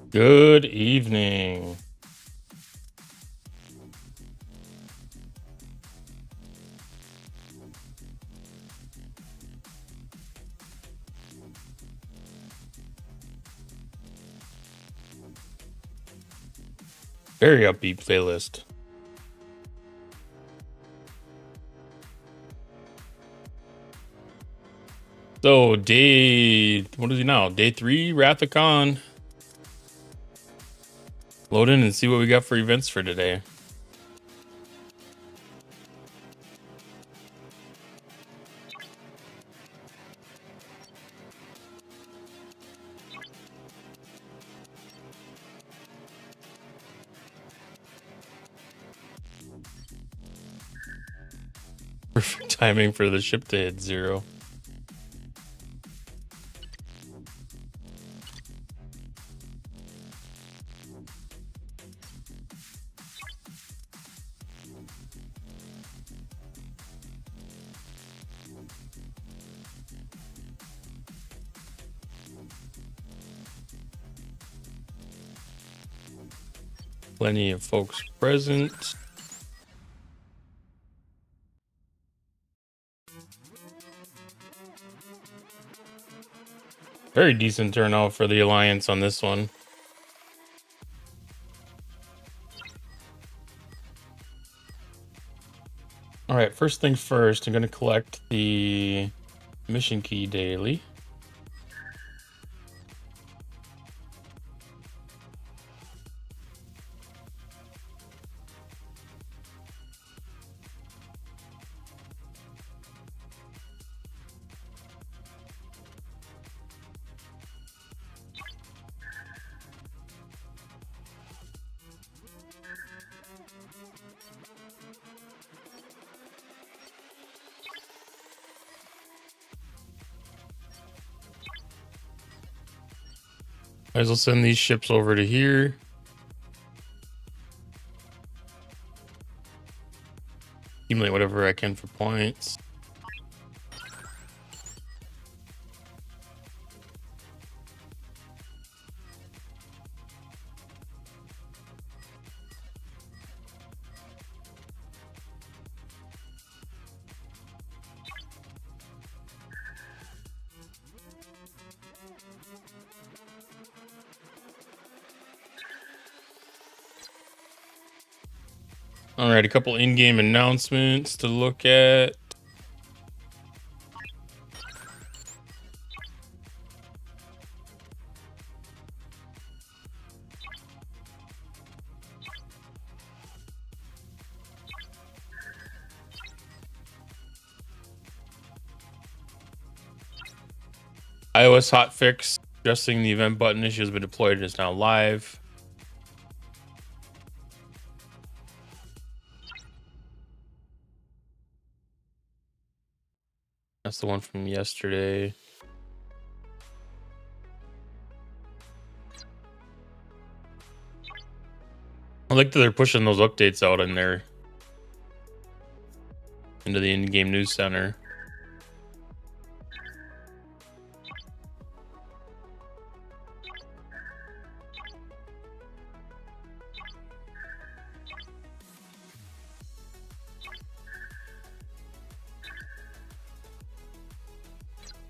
Good evening. Very upbeat playlist. So what is he now? Day 3, Wrath of Khan. Load in and see what we got for events for today. Perfect timing for the ship to hit 0. Plenty of folks present. Very decent turnout for the Alliance on this one. All right, first things first, I'm going to collect the mission key daily. Might as well send these ships over to here. Accumulate whatever I can for points. All right, a couple in-game announcements to look at. iOS hotfix adjusting the event button issue has been deployed and is now live. That's the one from yesterday. I like that they're pushing those updates out in there into the in-game news center.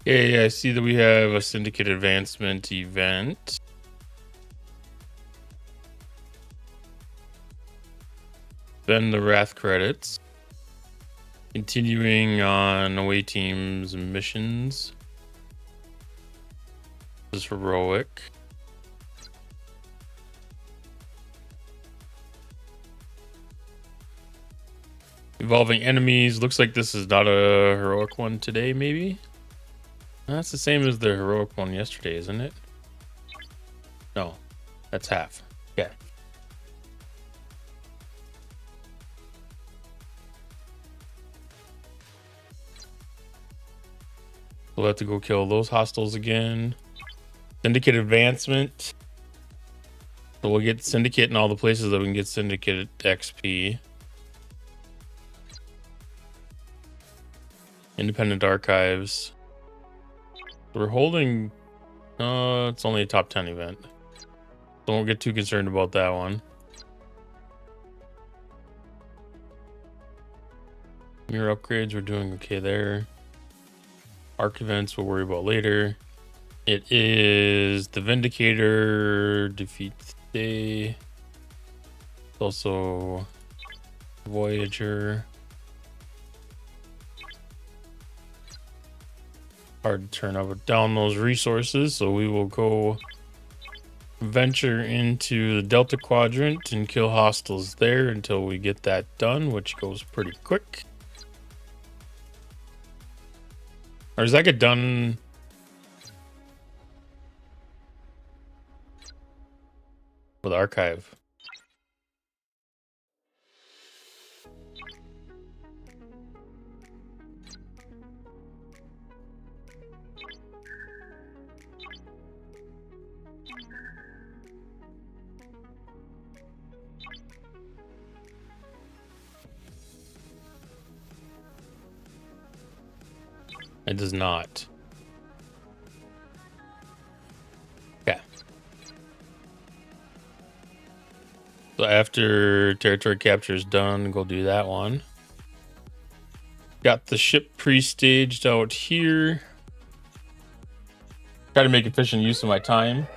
Yeah, I see that we have a Syndicate Advancement event. Then the Wrath credits. Continuing on away teams missions. This is heroic. Evolving enemies. Looks like this is not a heroic one today, maybe? That's the same as the heroic one yesterday, isn't it? No, that's half. Okay. We'll have to go kill those hostiles again. Syndicate Advancement. So we'll get Syndicate in all the places that we can get Syndicate XP. Independent Archives. We're holding... it's only a top 10 event. Don't get too concerned about that one. Mirror upgrades, we're doing okay there. Arc events, we'll worry about later. It is the Vindicator, defeat day. Also Voyager. Hard to turn up or down those resources, so we will go venture into the Delta Quadrant and kill hostiles there until we get that done, which goes pretty quick. Or does that get done? With Archive. It does not. Okay. So after territory capture is done, go do that one. Got the ship pre-staged out here. Try to make efficient use of my time.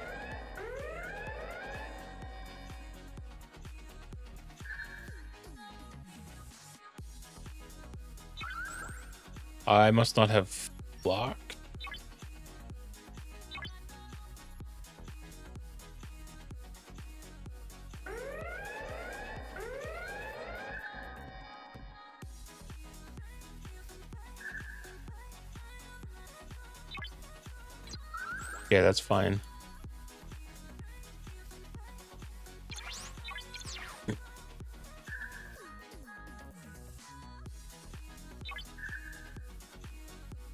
I must not have blocked. Yeah, that's fine.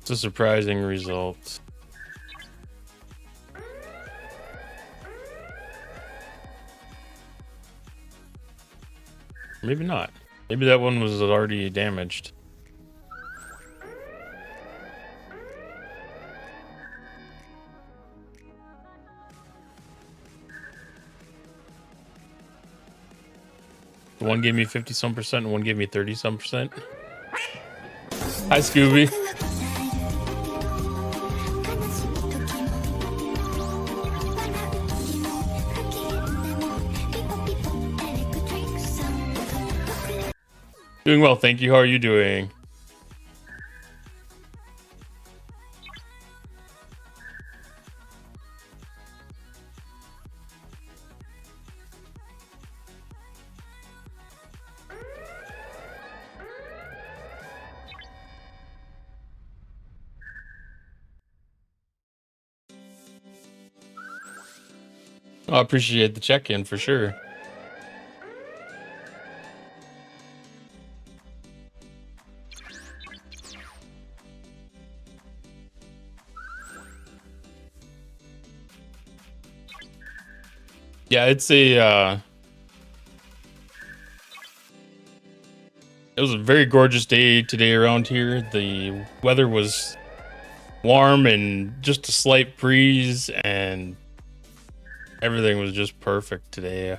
It's a surprising result. Maybe not. Maybe that one was already damaged. One gave me 50-some% and one gave me 30-some%. Hi, Scooby. Doing well, thank you. How are you doing? I appreciate the check-in for sure. Yeah, it's a it was a very gorgeous day today around here. The weather was warm and just a slight breeze, and everything was just perfect today.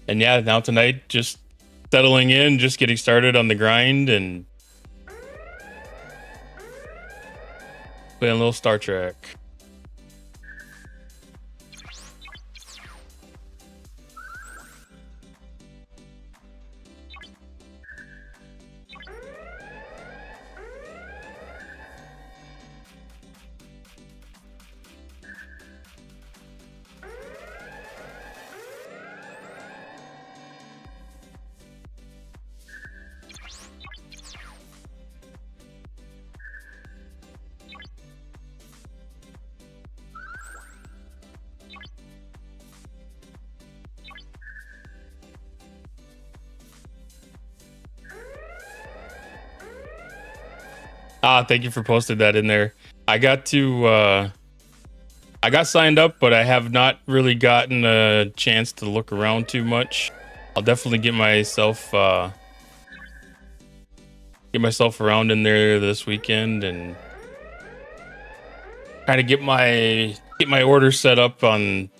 And yeah, now tonight, just settling in, just getting started on the grind and playing a little Star Trek. Thank you for posting that in there. I got I got signed up, but I have not really gotten a chance to look around too much. I'll definitely get myself around in there this weekend and kind of get my order set up on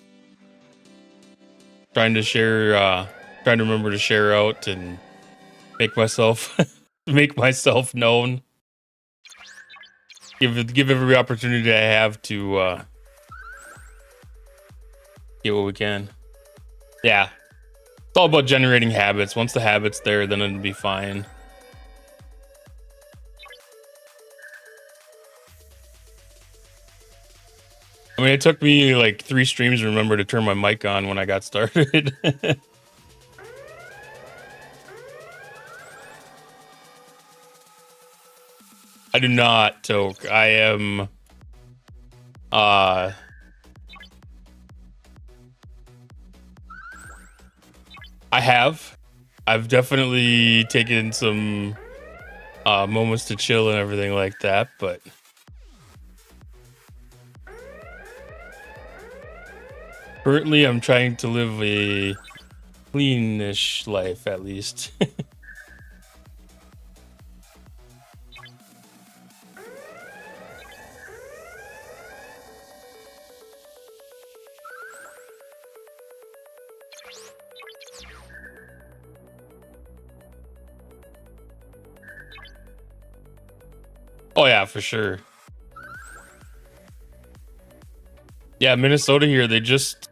trying to share trying to remember to share out and make myself make myself known. Give every opportunity I have to get what we can. Yeah. It's all about generating habits. Once the habit's there, then it'll be fine. I mean, it took me like 3 streams to remember to turn my mic on when I got started. I do not, Toke. I am uh I have. I've definitely taken some moments to chill and everything like that, but currently I'm trying to live a cleanish life at least. Oh yeah, for sure. Yeah, Minnesota here, they just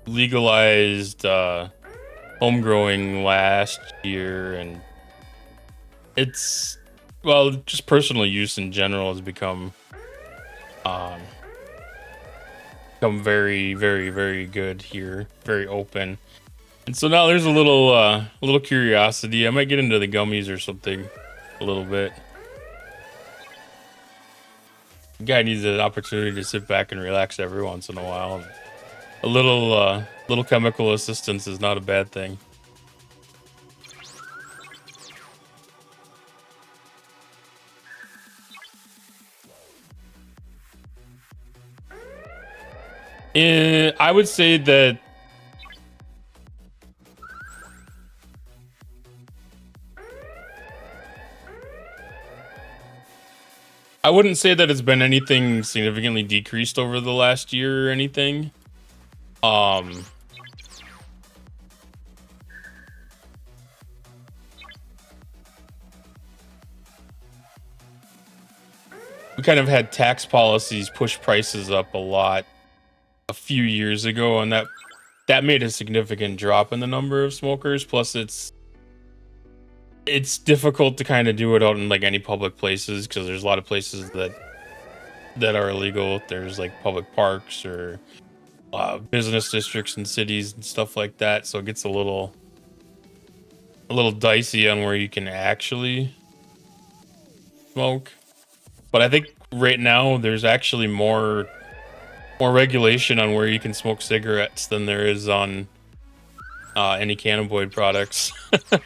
legalized home growing last year, and it's, well, just personal use in general has um become very, very, very good here, very open. And so now there's a little curiosity. I might get into the gummies or something a little bit. Guy needs an opportunity to sit back and relax every once in a while. A little chemical assistance is not a bad thing. I would say that I wouldn't say that it's been anything significantly decreased over the last year or anything. Um, we kind of had tax policies push prices up a lot a few years ago, and that made a significant drop in the number of smokers. Plus, it's difficult to kind of do it out in like any public places because there's a lot of places that are illegal. There's like public parks or business districts and cities and stuff like that. So it gets a little dicey on where you can actually smoke. But I think right now there's actually more regulation on where you can smoke cigarettes than there is on any cannabinoid products. Because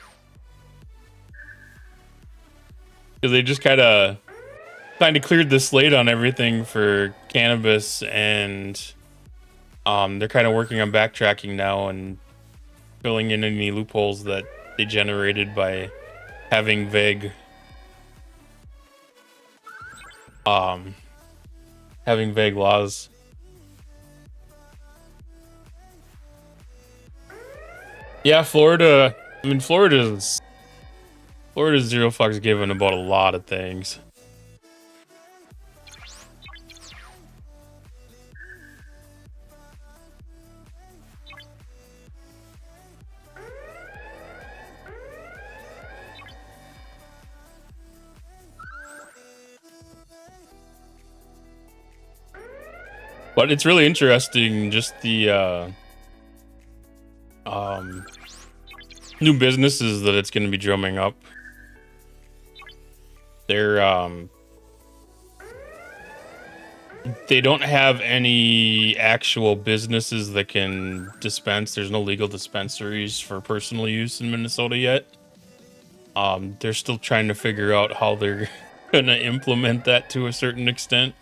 they just kind of cleared the slate on everything for cannabis, and they're kind of working on backtracking now and filling in any loopholes that they generated by having vague laws. Yeah, Florida. I mean, Florida's zero fucks given about a lot of things. But it's really interesting, just the new businesses that it's going to be drumming up. They don't have any actual businesses that can dispense. There's no legal dispensaries for personal use in Minnesota yet. They're still trying to figure out how they're gonna implement that to a certain extent.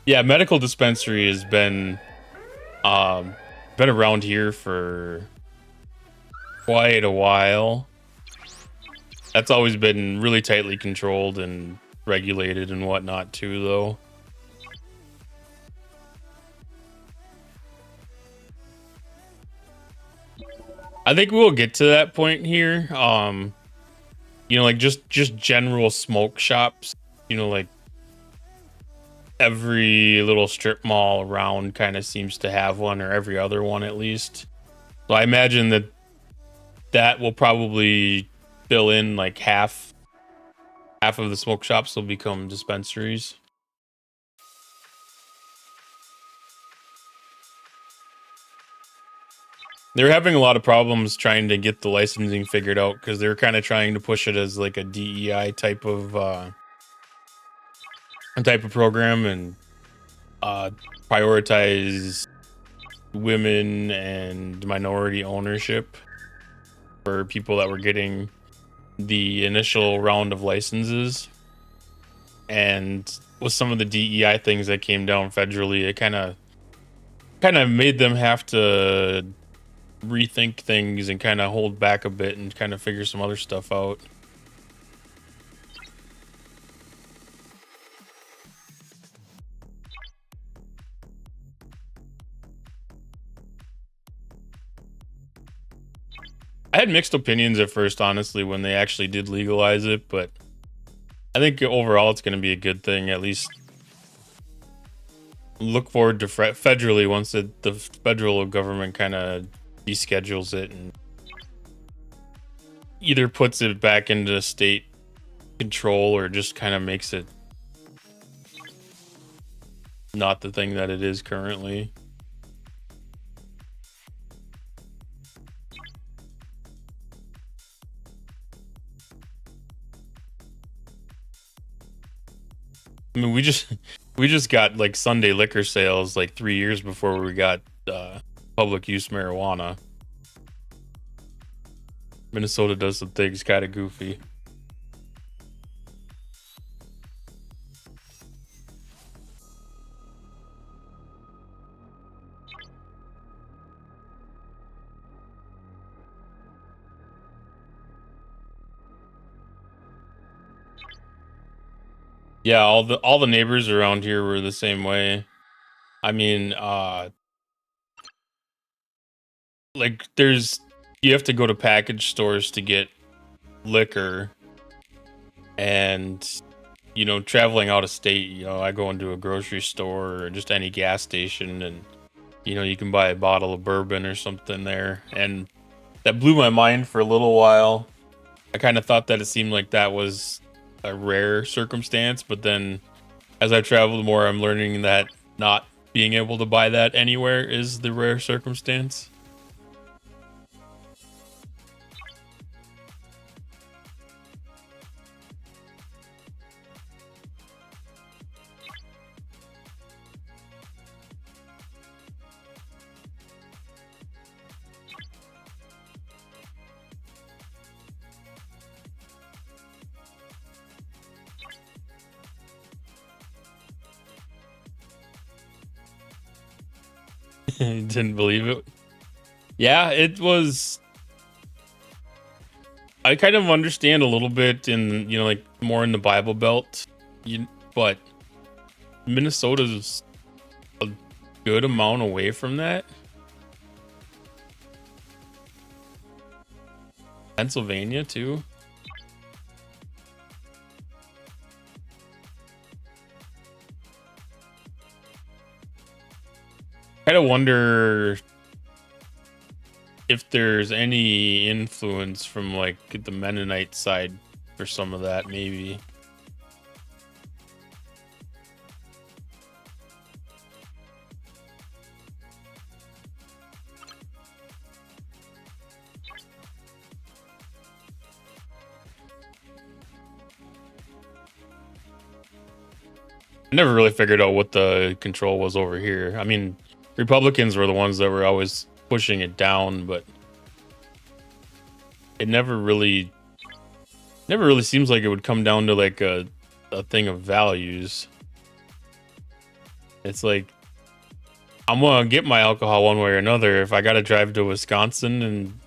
Yeah, medical dispensary has been around here for quite a while. That's always been really tightly controlled and regulated and whatnot too, though. I think we'll get to that point here. You know, like just general smoke shops. You know, like every little strip mall around kind of seems to have one, or every other one at least. So I imagine that will probably fill in like half of the smoke shops will become dispensaries. They're having a lot of problems trying to get the licensing figured out because they're kind of trying to push it as like a DEI type of program, and prioritize women and minority ownership for people that were getting the initial round of licenses. And with some of the DEI things that came down federally, it kind of made them have to rethink things and kind of hold back a bit and kind of figure some other stuff out. I had mixed opinions at first, honestly, when they actually did legalize it, but I think overall it's going to be a good thing. At least look forward to federally once the federal government kind of deschedules it and either puts it back into state control or just kind of makes it not the thing that it is currently. I mean, we just got like Sunday liquor sales like 3 years before we got public use marijuana. Minnesota does some things kind of goofy. Yeah, all the neighbors around here were the same way. I mean, like you have to go to package stores to get liquor, and you know, traveling out of state, you know, I go into a grocery store or just any gas station, and you know, you can buy a bottle of bourbon or something there, and that blew my mind for a little while. I kind of thought that it seemed like that was a rare circumstance, but then as I traveled more, I'm learning that not being able to buy that anywhere is the rare circumstance. Didn't believe it. Yeah, it was. I kind of understand a little bit in, like more in the Bible Belt, but Minnesota's a good amount away from that. Pennsylvania too. Kind of wonder if there's any influence from like the Mennonite side for some of that, maybe. I never really figured out what the control was over here. I mean, Republicans were the ones that were always pushing it down, but it never really seems like it would come down to like a thing of values. It's like, I'm gonna get my alcohol one way or another. If I gotta drive to Wisconsin and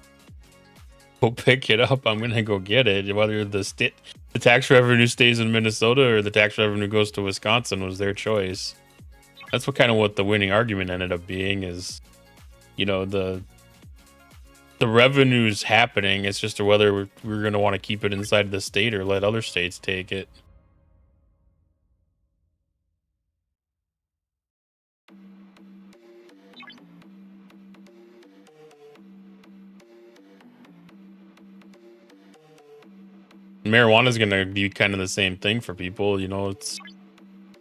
go pick it up, I'm gonna go get it. Whether the tax revenue stays in Minnesota or the tax revenue goes to Wisconsin was their choice. That's what the winning argument ended up being is, the revenue's happening. It's just whether we're going to want to keep it inside the state or let other states take it. Marijuana is going to be kind of the same thing for people. It's,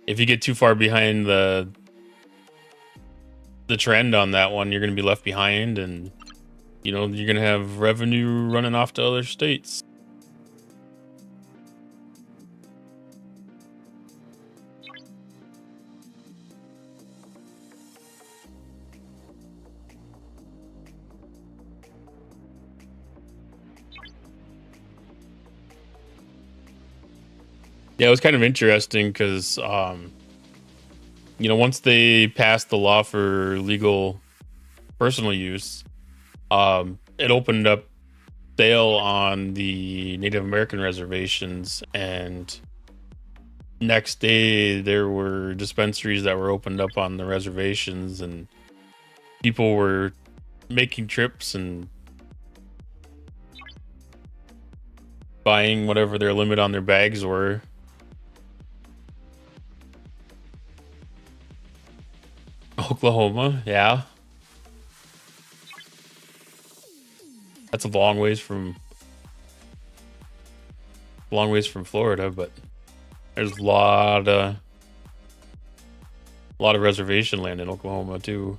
if you get too far behind the trend on that one, you're going to be left behind, and you're going to have revenue running off to other states. Yeah, it was kind of interesting because, once they passed the law for legal personal use, it opened up sale on the Native American reservations, and next day there were dispensaries that were opened up on the reservations, and people were making trips and buying whatever their limit on their bags were. Oklahoma, yeah. That's a long ways from Florida, but there's a lot of reservation land in Oklahoma too.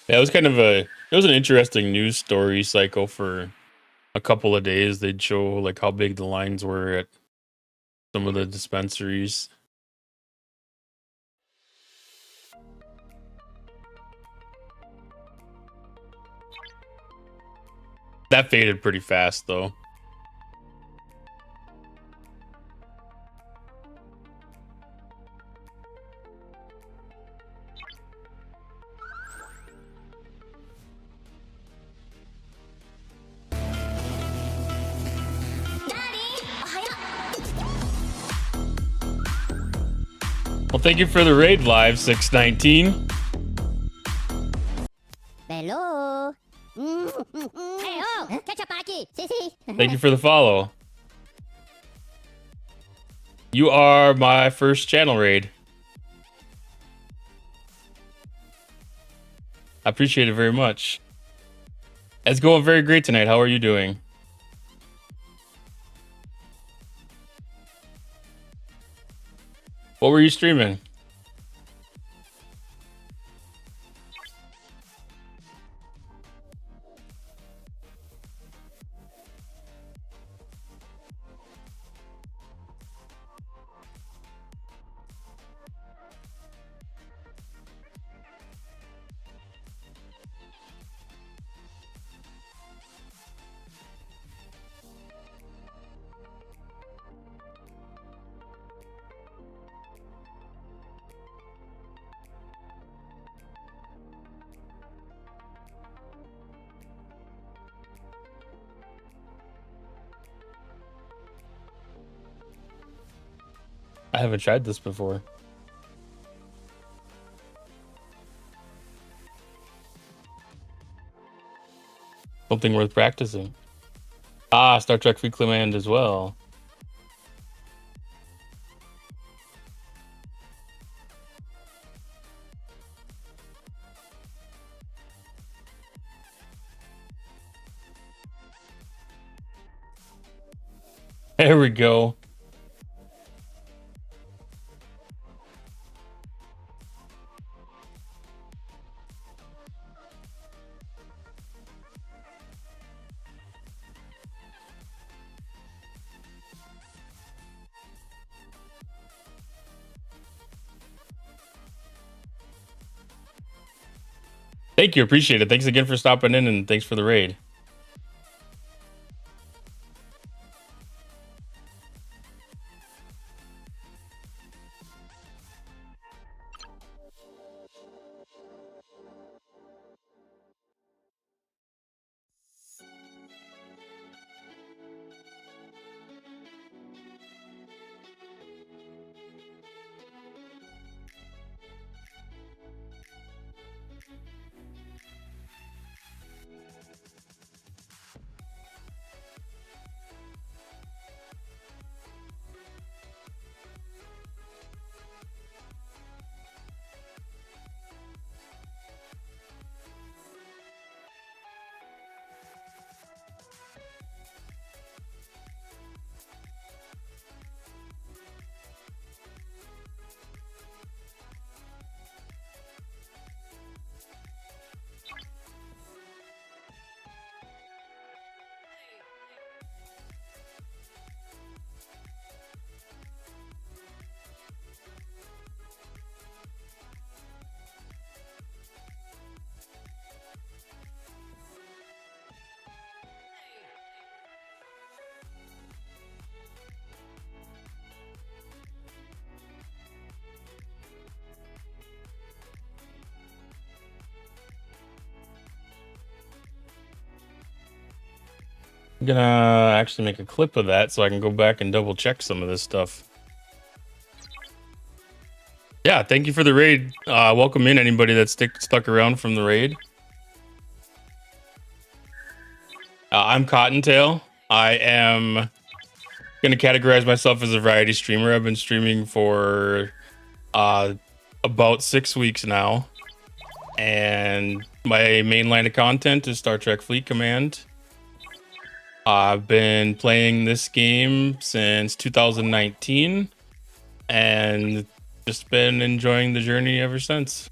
Yeah, it was an interesting news story cycle for a couple of days. They'd show like how big the lines were at some of the dispensaries. That faded pretty fast though. Well, thank you for the raid, Live 619. Hello. Hey, oh, ketchup aquí. Sí, sí. Thank you for the follow. You are my first channel raid. I appreciate it very much. It's going very great tonight. How are you doing? What were you streaming? I haven't tried this before. Something worth practicing. Ah, Star Trek Fleet Command as well. There we go. Thank you, appreciate it. Thanks again for stopping in, and thanks for the raid. I'm gonna actually make a clip of that so I can go back and double check some of this stuff. Yeah, thank you for the raid. Welcome in anybody that's stuck around from the raid. I'm Cottontail. I am gonna categorize myself as a variety streamer. I've been streaming for about 6 weeks now, and my main line of content is Star Trek Fleet Command. I've been playing this game since 2019 and just been enjoying the journey ever since.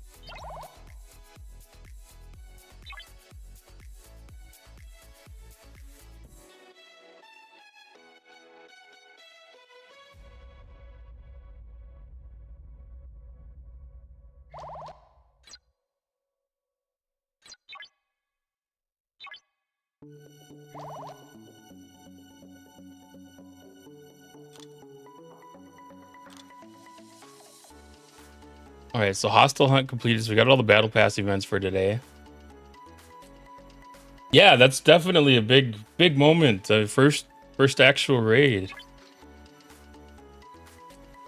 All right, so hostile hunt completed. So we got all the battle pass events for today. Yeah, that's definitely a big moment. First actual raid.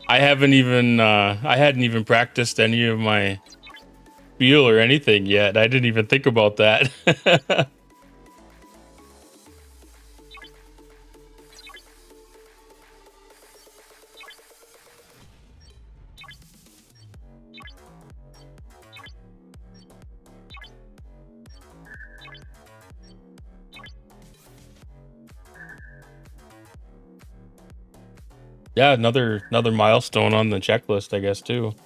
I hadn't even practiced any of my spiel or anything yet. I didn't even think about that. Yeah, another milestone on the checklist, I guess, too.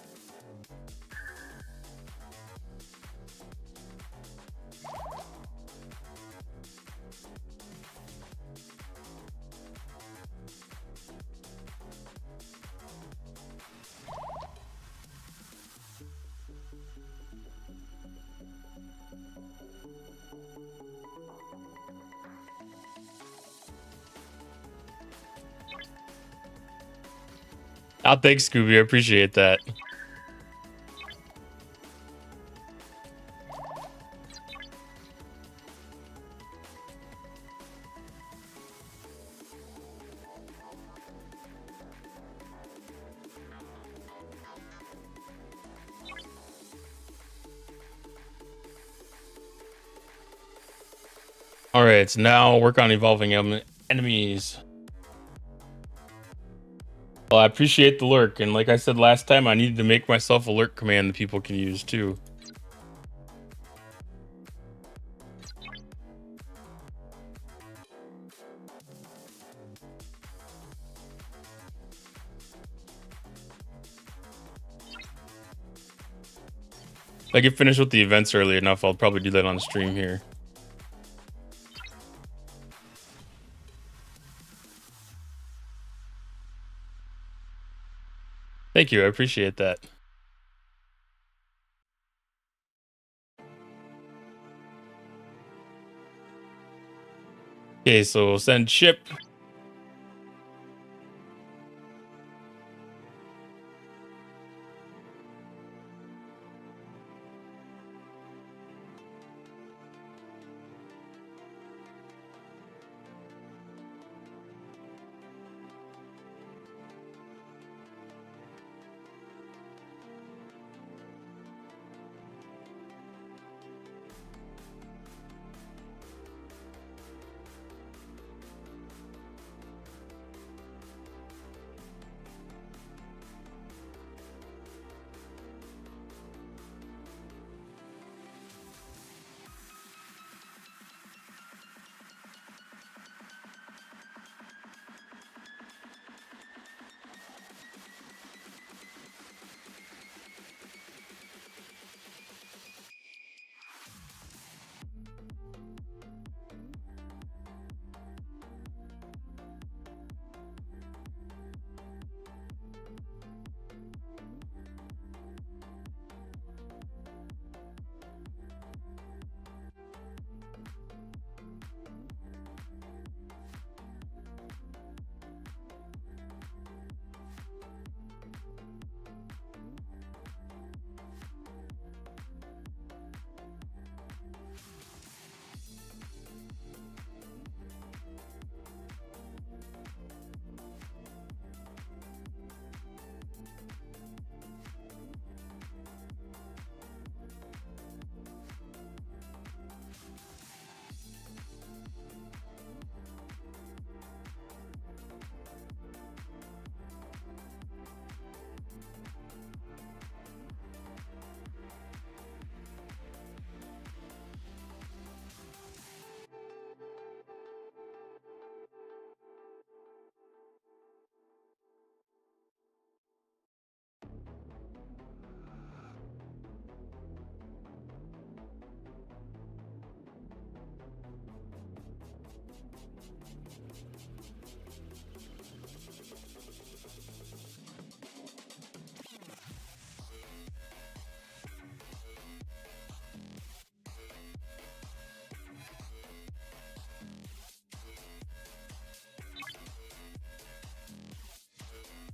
Oh, thanks, Scooby. I appreciate that. All right, so now work on evolving enemies. Well, I appreciate the lurk, and like I said last time, I needed to make myself a lurk command that people can use too. If I get finished with the events early enough, I'll probably do that on stream here. Thank you, I appreciate that. Okay, so send ship.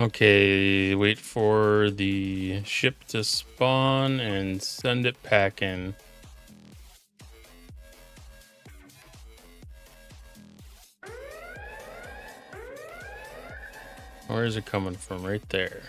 Okay, wait for the ship to spawn and send it packing. Where is it coming from? Right there.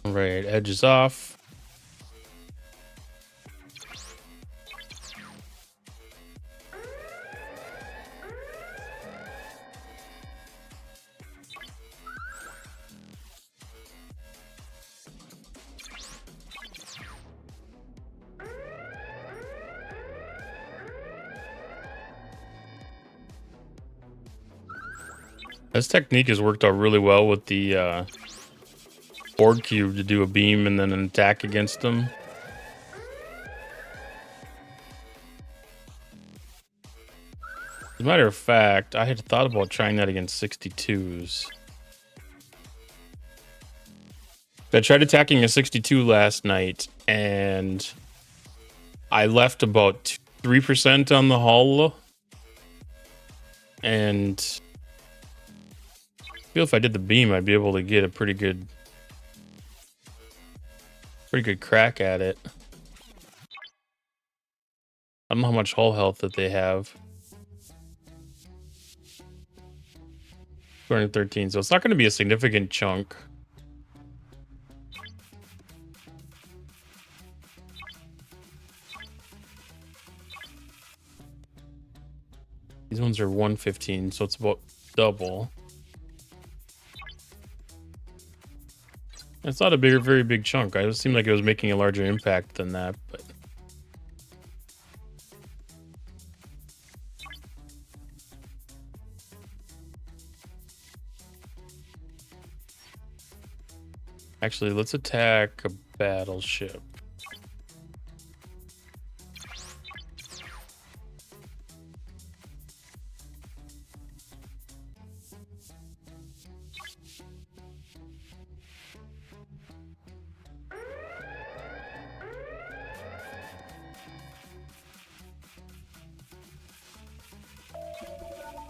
All right, edge is off. This technique has worked out really well with the board cube to do a beam and then an attack against them. As a matter of fact, I had thought about trying that against 62s. I tried attacking a 62 last night, and I left about 3% on the hull. And I feel if I did the beam, I'd be able to get a pretty good crack at it. I don't know how much hull health that they have. 213, so it's not going to be a significant chunk. These ones are 115, so it's about double. It's not a very big chunk. It seemed like it was making a larger impact than that, but actually, let's attack a battleship.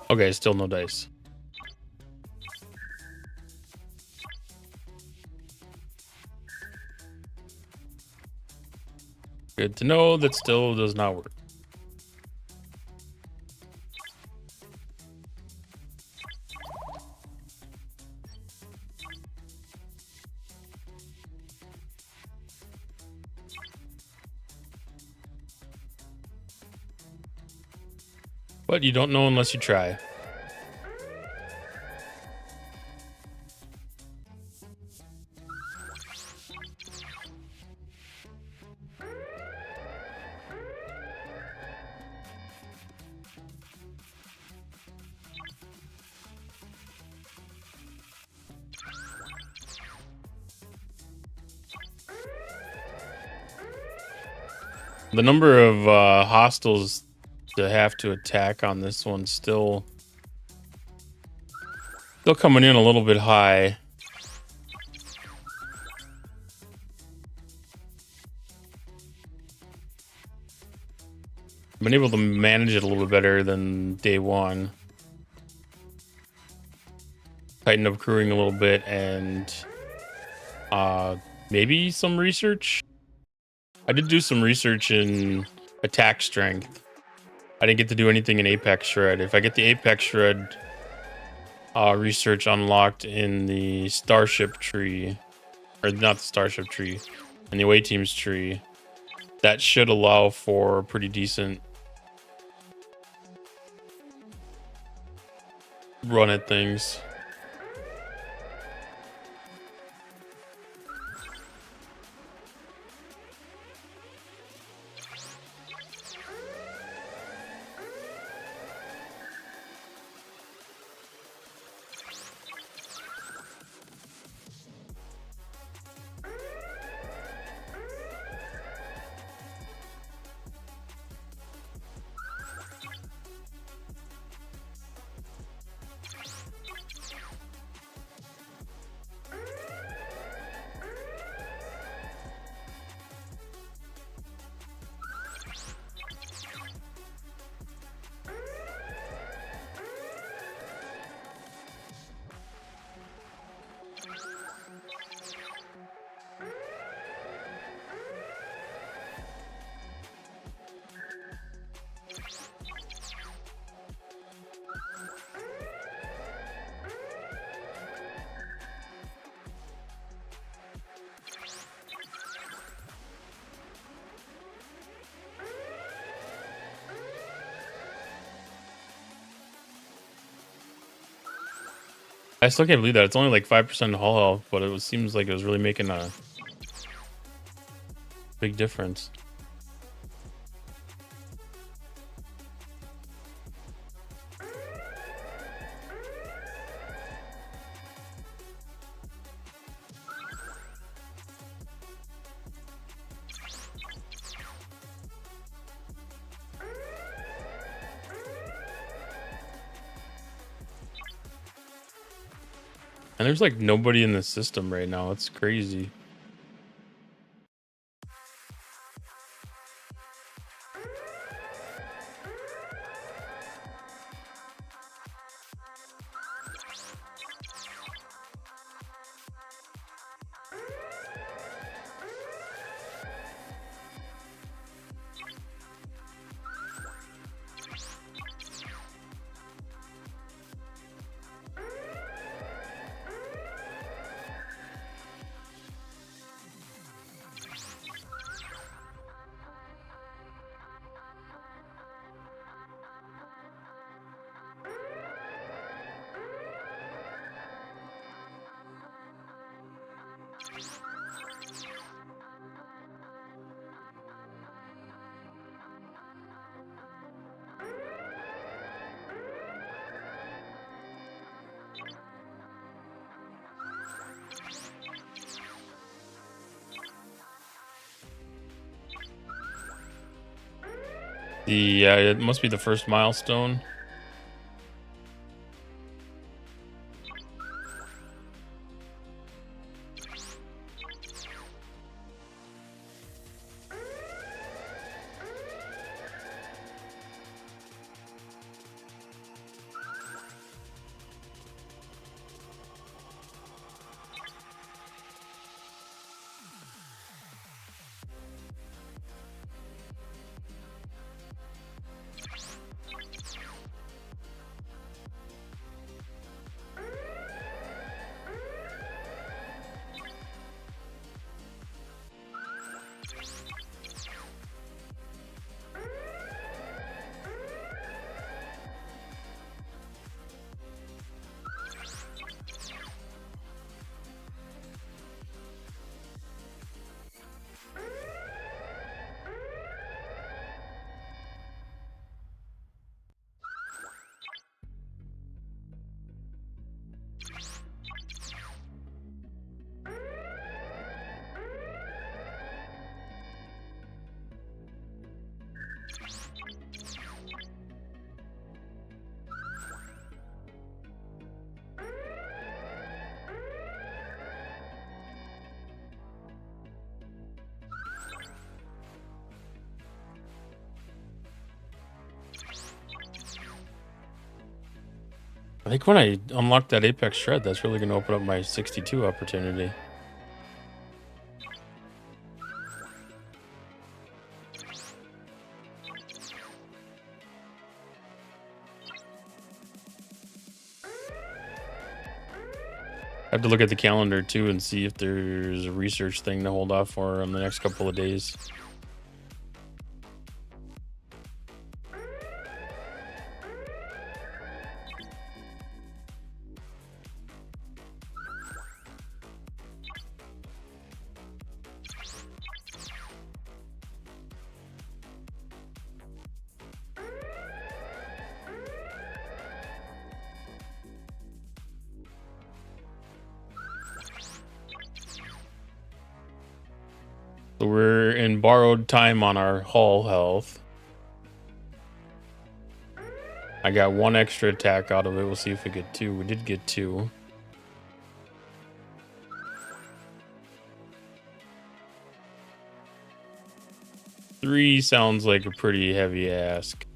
Okay, still no dice. Good to know that still does not work. But you don't know unless you try. The number of hostiles to have to attack on this one still coming in a little bit high. I've been able to manage it a little bit better than day one. Tighten up crewing a little bit and maybe some research. I did do some research in attack strength. I didn't get to do anything in Apex Shred. If I get the Apex Shred research unlocked in the Starship tree, or not the Starship tree, in the away team's tree, that should allow for pretty decent run at things. I still can't believe that. It's only like 5% hull health, but seems like it was really making a big difference. And there's like nobody in the system right now. It's crazy. Yeah, it must be the first milestone. I think when I unlock that Apex Shred, that's really going to open up my 62 opportunity. I have to look at the calendar too and see if there's a research thing to hold off for in the next couple of days. So we're in borrowed time on our hull health. I got one extra attack out of it. We'll see if we get two. We did get two. Three sounds like a pretty heavy ask.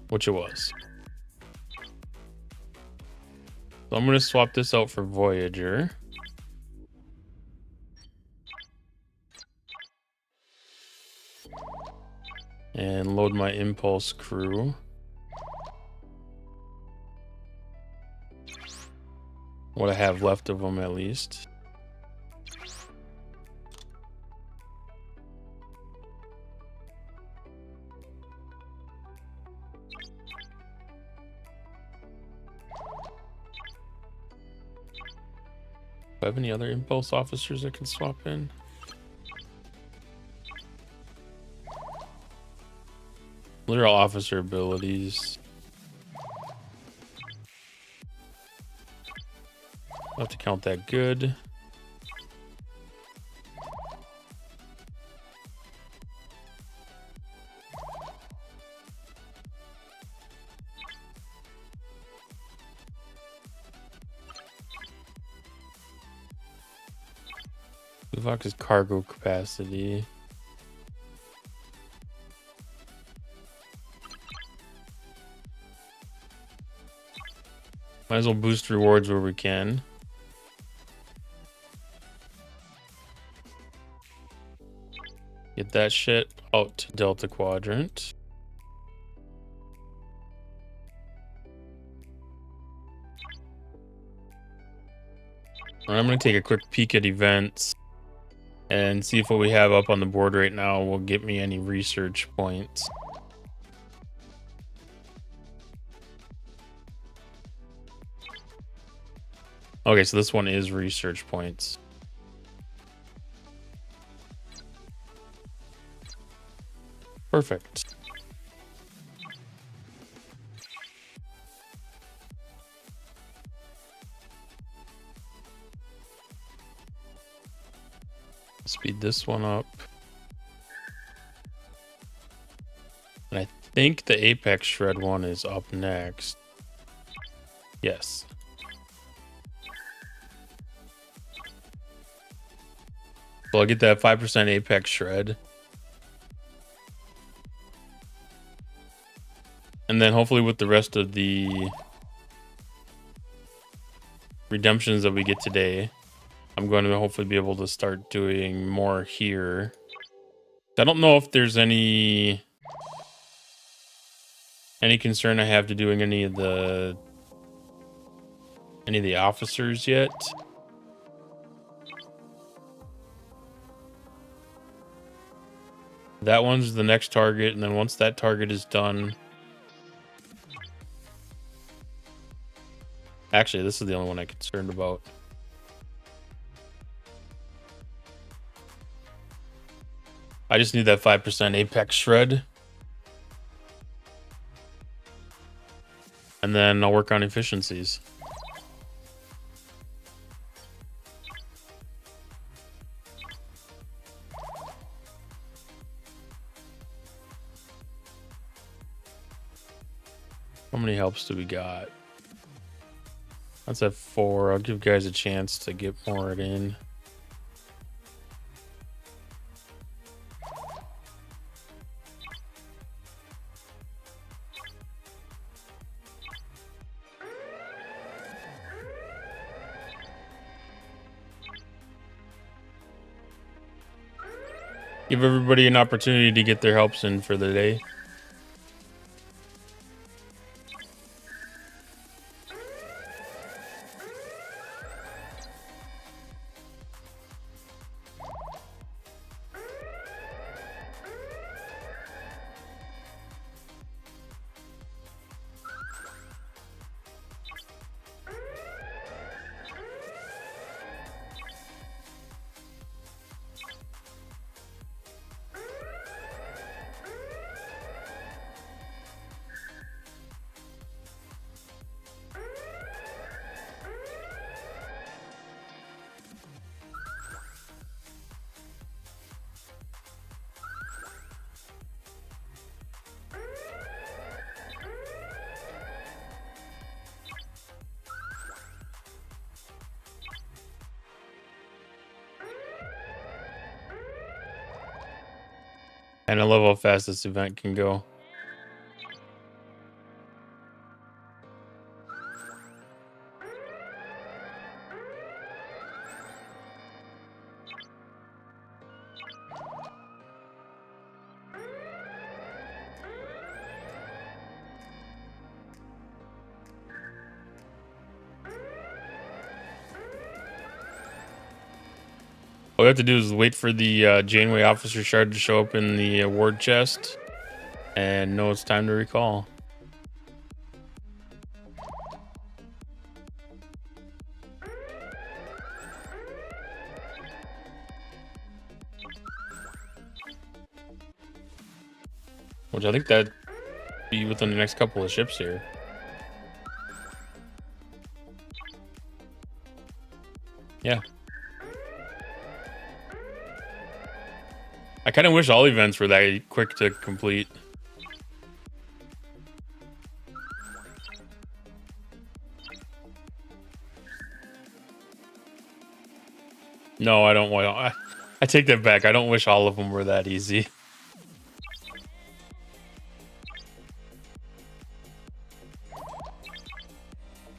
Which it was. So I'm going to swap this out for Voyager. And load my Impulse crew. What I have left of them, at least. Do I have any other Impulse officers I can swap in? Literal officer abilities. I'll have to count that good. Vox's cargo capacity. Might as well boost rewards where we can. Get that shit out to Delta Quadrant. I'm going to take a quick peek at events and see if what we have up on the board right now will get me any research points. Okay, so this one is research points. Perfect. Speed this one up. And I think the Apex Shred one is up next. Yes. So I'll get that 5% Apex Shred. And then hopefully with the rest of the redemptions that we get today, I'm going to hopefully be able to start doing more here. I don't know if there's any concern I have to doing any of the officers yet. That one's the next target, and then once that target is done, actually this is the only one I'm concerned about. I just need that 5% Apex Shred. And then I'll work on efficiencies. How many helps do we got? That's at 4. I'll give guys a chance to get more in. Give everybody an opportunity to get their helps in for the day. And I love how fast this event can go. All we have to do is wait for the Janeway officer shard to show up in the award chest and know it's time to recall. Which I think that'd be within the next couple of ships here. Yeah. I kind of wish all events were that quick to complete. No, I don't want. I take that back. I don't wish all of them were that easy.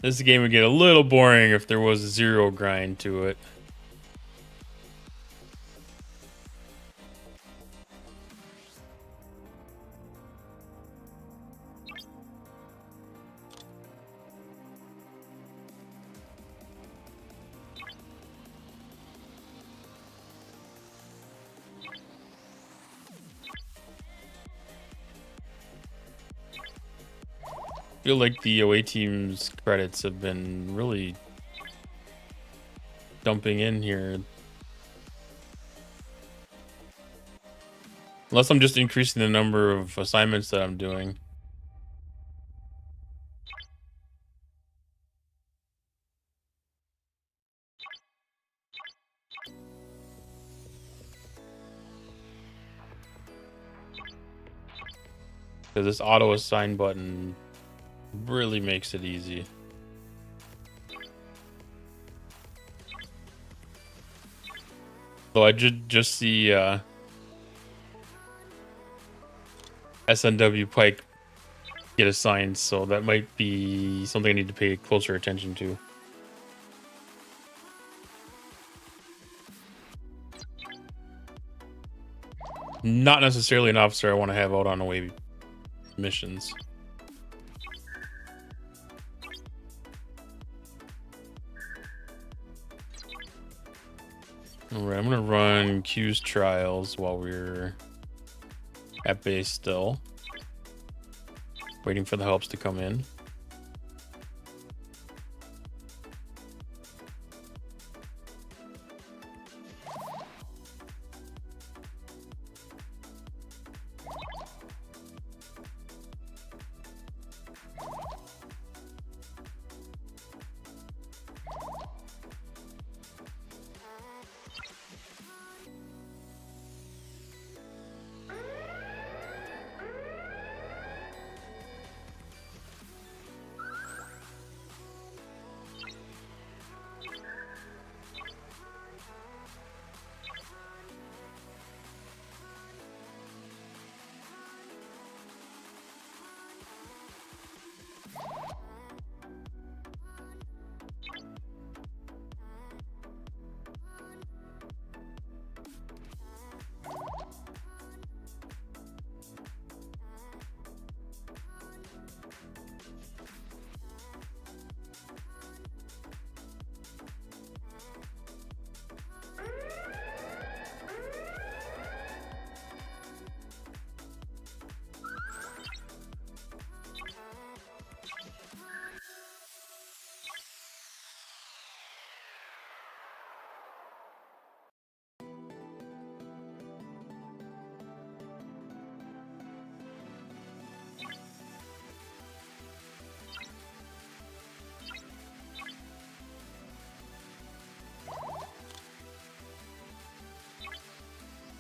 This game would get a little boring if there was a zero grind to it. feel like the away team's credits have been really dumping in here. Unless I'm just increasing the number of assignments that I'm doing. Because this auto assign button really makes it easy. So I just see SNW Pike get assigned, so that might be something I need to pay closer attention to. Not necessarily an officer I want to have out on away missions. Alright, I'm gonna run Q's trials while we're at base still. Waiting for the helps to come in.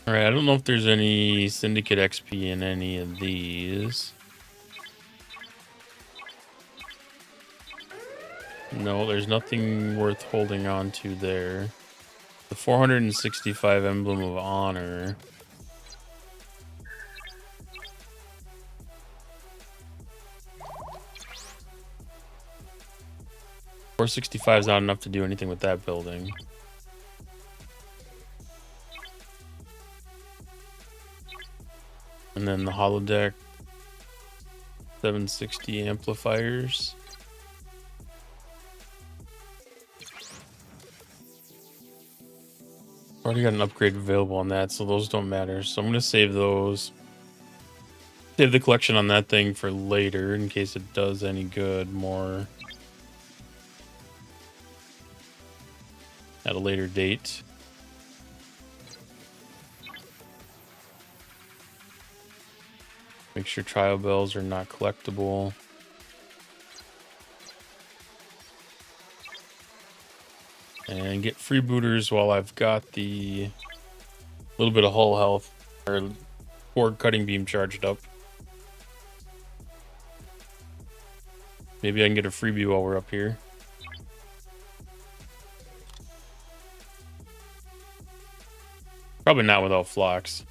Alright, I don't know if there's any Syndicate XP in any of these. No, there's nothing worth holding on to there. The 465 Emblem of Honor. $465 is not enough to do anything with that building. And then the holodeck 760 amplifiers. Already got an upgrade available on that, so those don't matter. So I'm gonna save those. Save the collection on that thing for later in case it does any good more at a later date. Make sure trial bells are not collectible. And get freebooters while I've got the little bit of hull health or forward cutting beam charged up. Maybe I can get a freebie while we're up here. Probably not without Phlox.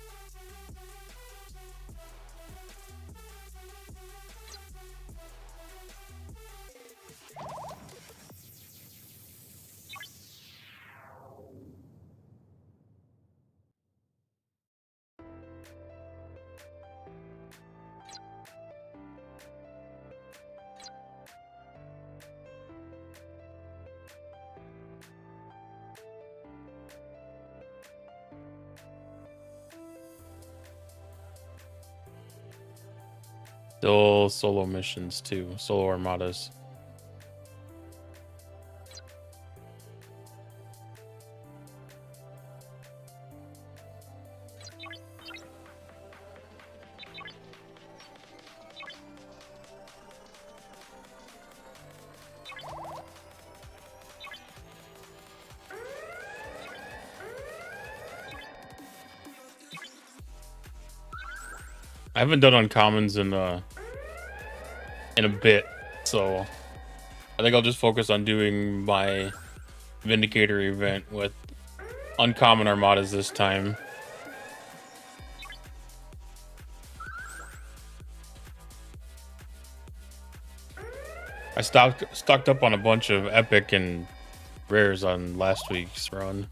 Still solo missions too, solo armadas. I haven't done uncommons in a bit, so I think I'll just focus on doing my Vindicator event with uncommon armadas this time. I stocked up on a bunch of epic and rares on last week's run.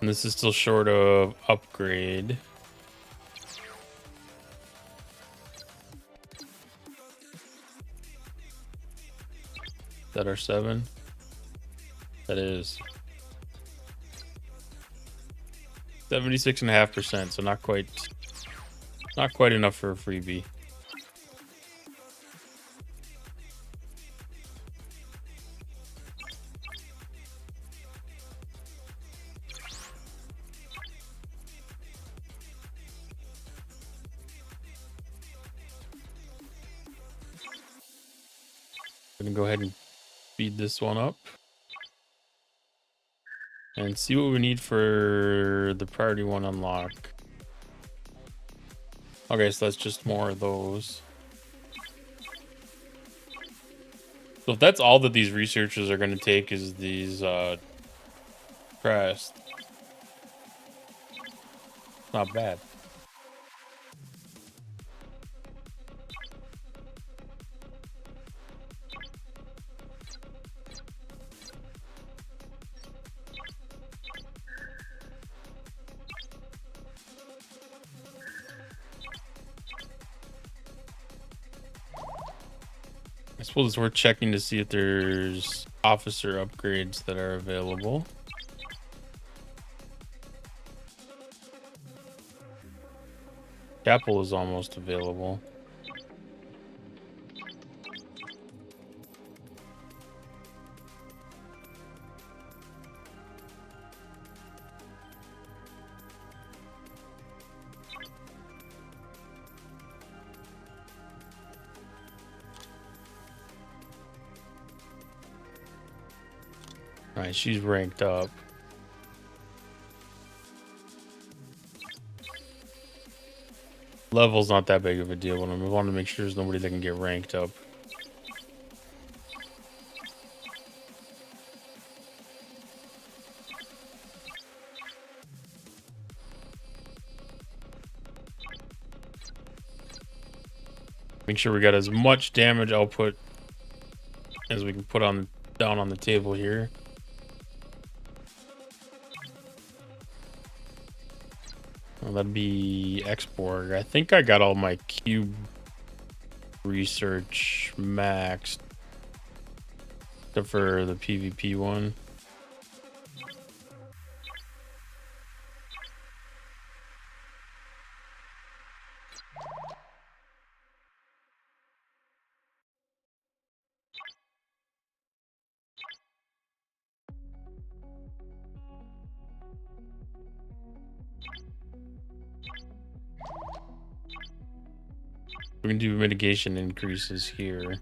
And this is still short of upgrade. Is that our 7? That is 76.5%, so not quite enough for a freebie. Gonna go ahead and speed this one up and see what we need for the priority 1 unlock. Okay, so that's just more of those. So if that's all that these researchers are going to take is these crests, not bad. I suppose it's worth checking to see if there's officer upgrades that are available. Chapel is almost available. All right, she's ranked up. Level's not that big of a deal, but I want to make sure there's nobody that can get ranked up. Make sure we got as much damage output as we can put down on the table here. Well, that'd be Exborg. I think I got all my cube research maxed, except for the PvP one. We can do mitigation increases here.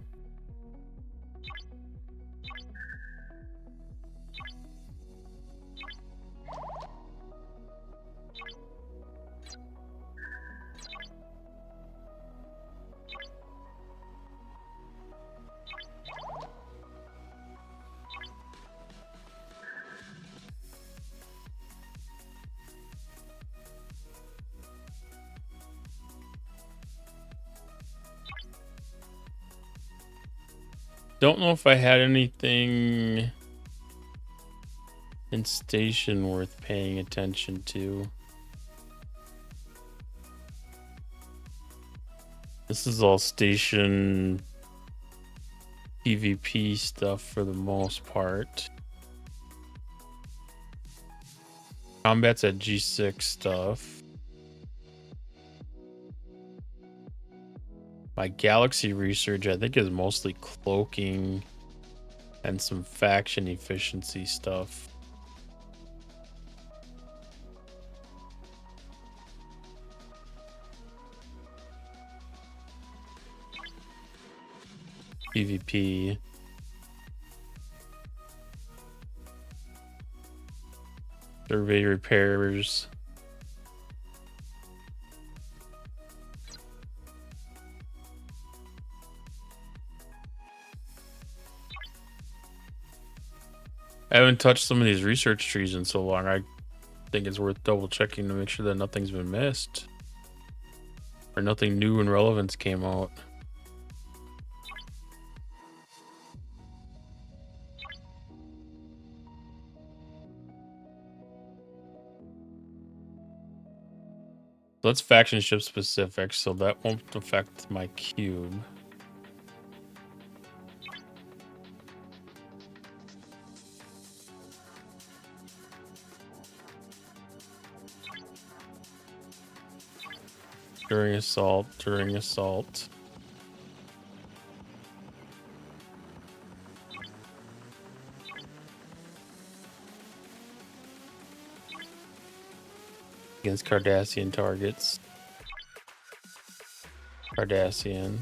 Don't know if I had anything And station worth paying attention to. This is all station PvP stuff for the most part. Combat's at G6 stuff. My galaxy research, I think, is mostly cloaking and some faction efficiency stuff. PvP. Survey repairs. I haven't touched some of these research trees in so long. I think it's worth double checking to make sure that nothing's been missed. Or nothing new and relevance came out. So that's faction ship specific, so that won't affect my cube. During assault. Against Cardassian targets. Cardassian.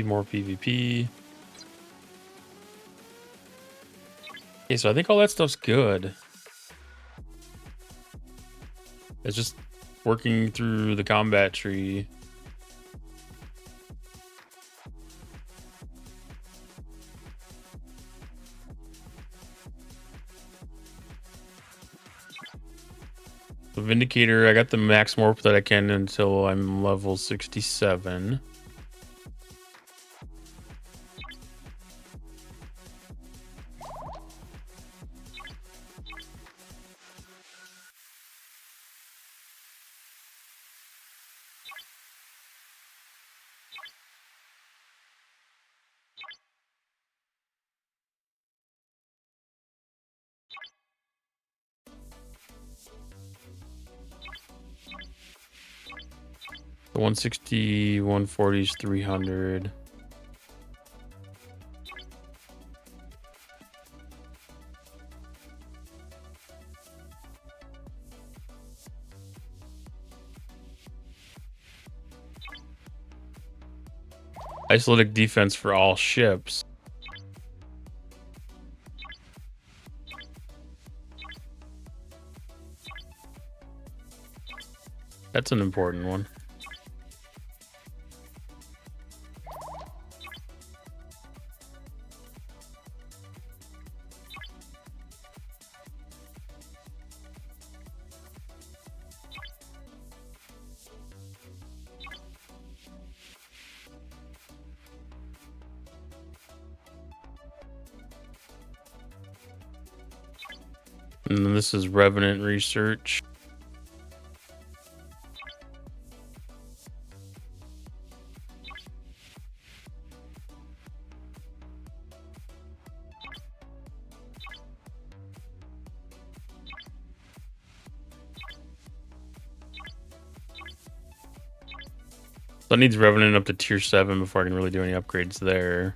More PvP. Okay, so I think all that stuff's good. It's just working through the combat tree. The Vindicator, I got the max warp that I can until I'm level 67. The 160, 140 is 300. Isolatic defense for all ships. That's an important one. And then this is Revenant research. that needs Revenant up to tier 7 before I can really do any upgrades there.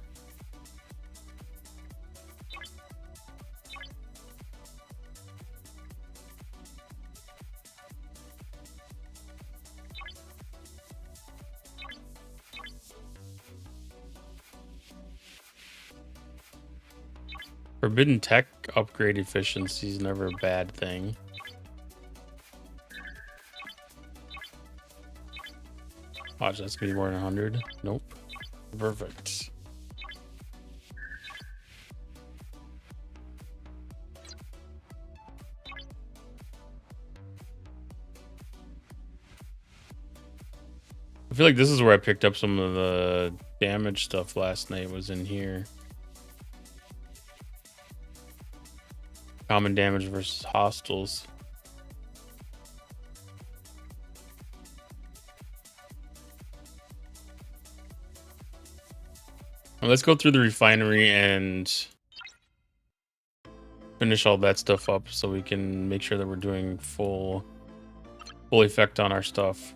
Forbidden Tech upgrade efficiency is never a bad thing. Watch, that's gonna be more than 100. Nope. Perfect. I feel like this is where I picked up some of the damage stuff last night, was in here. Common damage versus hostiles. Well, let's go through the refinery and finish all that stuff up so we can make sure that we're doing full effect on our stuff.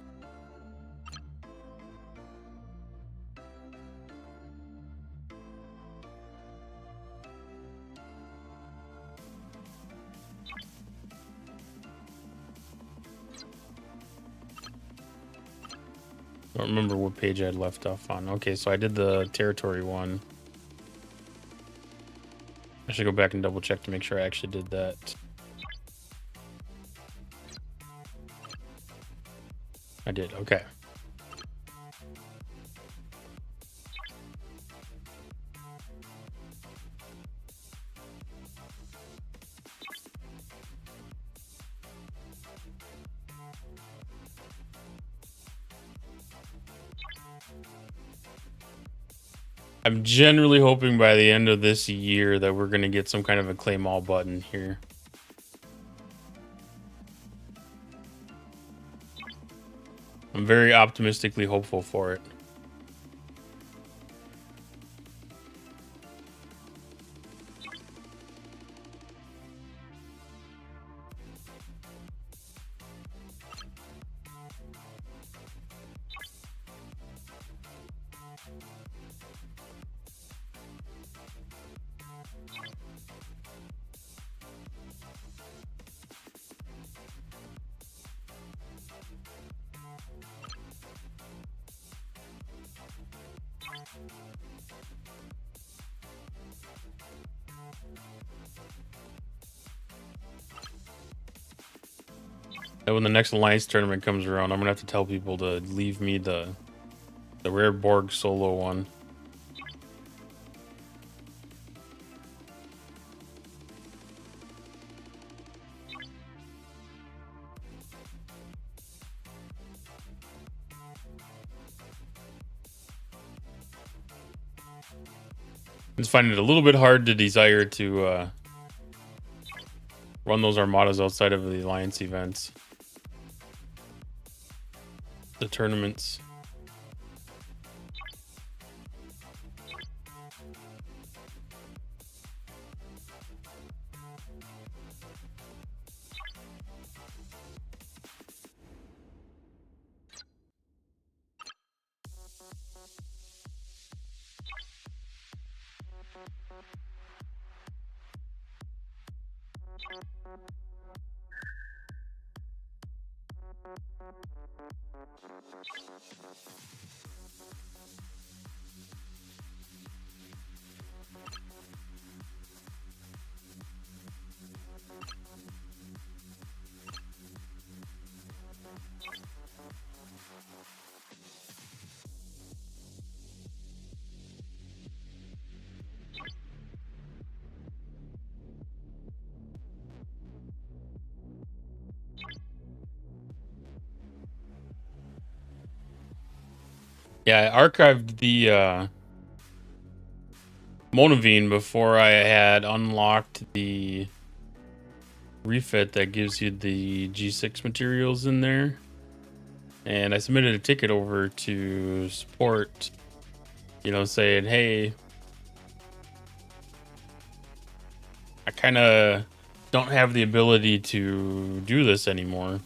I don't remember what page I had left off on. Okay, so I did the territory one. I should go back and double check to make sure I actually did that. I did, okay. I'm generally hoping by the end of this year that we're going to get some kind of a claim all button here. I'm very optimistically hopeful for it. And when the next Alliance tournament comes around, I'm gonna have to tell people to leave me the rare Borg solo one. It's finding it a little bit hard to desire to run those armadas outside of the Alliance events. The tournaments. Yeah, I archived the Monavine before I had unlocked the refit that gives you the G6 materials in there. And I submitted a ticket over to support, you know, saying, hey, I kind of don't have the ability to do this anymore.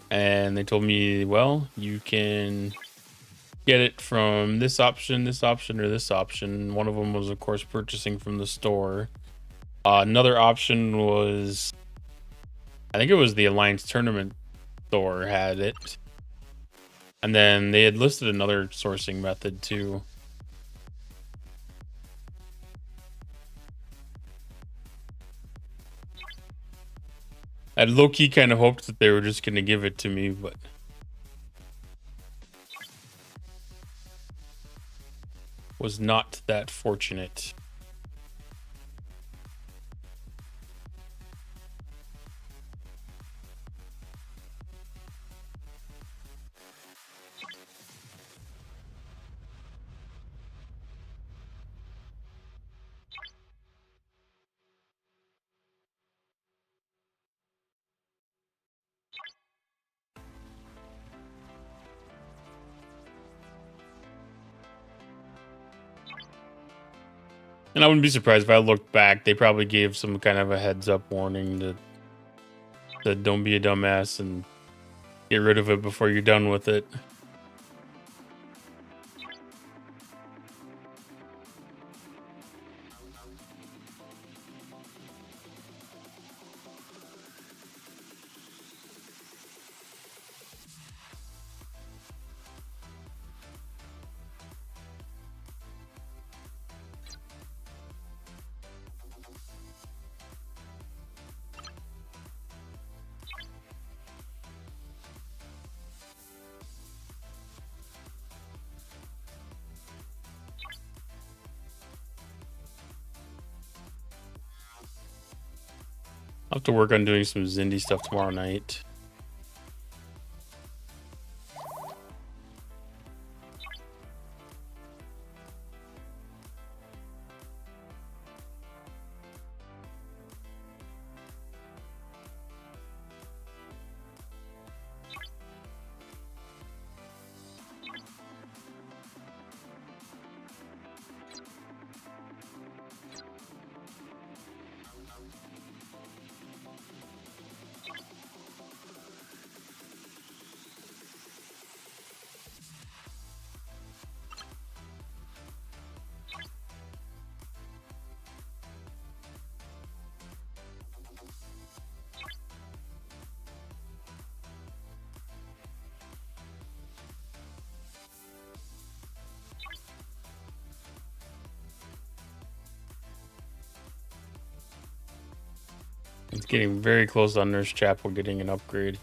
And they told me, well, you can get it from this option, or this option. One of them was, of course, purchasing from the store. Another option was, I think it was the Alliance Tournament store had it. And then they had listed another sourcing method too. I low-key kind of hoped that they were just going to give it to me, but was not that fortunate. And I wouldn't be surprised if I looked back, they probably gave some kind of a heads up warning that don't be a dumbass and get rid of it before you're done with it. I'll have to work on doing some Zindi stuff tomorrow night. It's getting very close on Nurse Chapel getting an upgrade.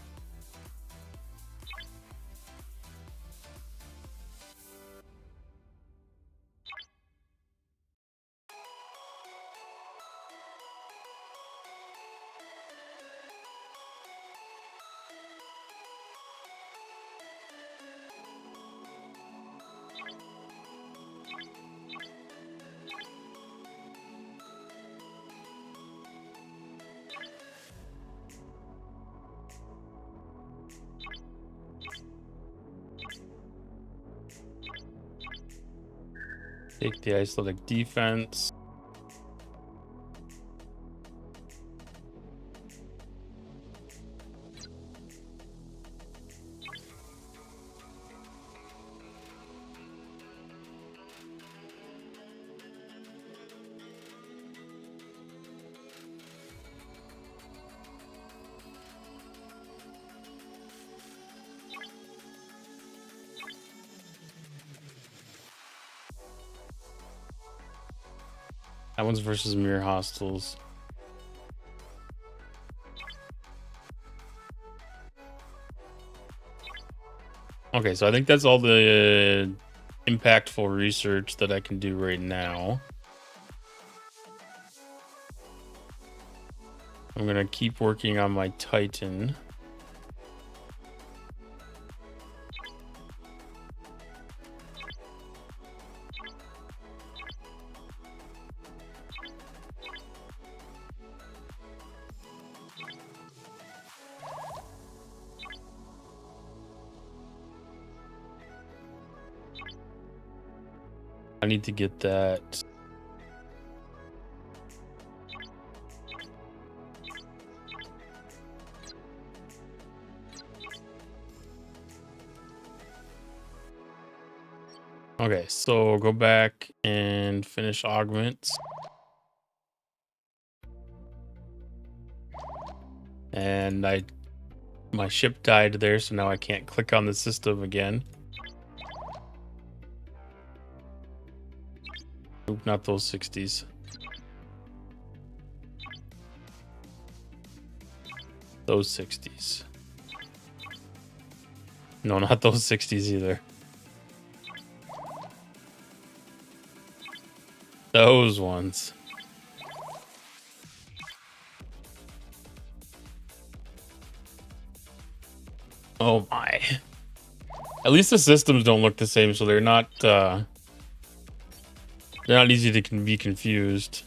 Take the isolatic defense. That one's versus Mirror Hostiles. Okay, so I think that's all the impactful research that I can do right now. I'm gonna keep working on my Titan. I need to get that. Okay, so go back and finish augments. And my ship died there, so now I can't click on the system again. Oop, not those 60s. Those 60s. No, not those 60s either. Those ones. Oh my. At least the systems don't look the same, so they're not easy to be confused.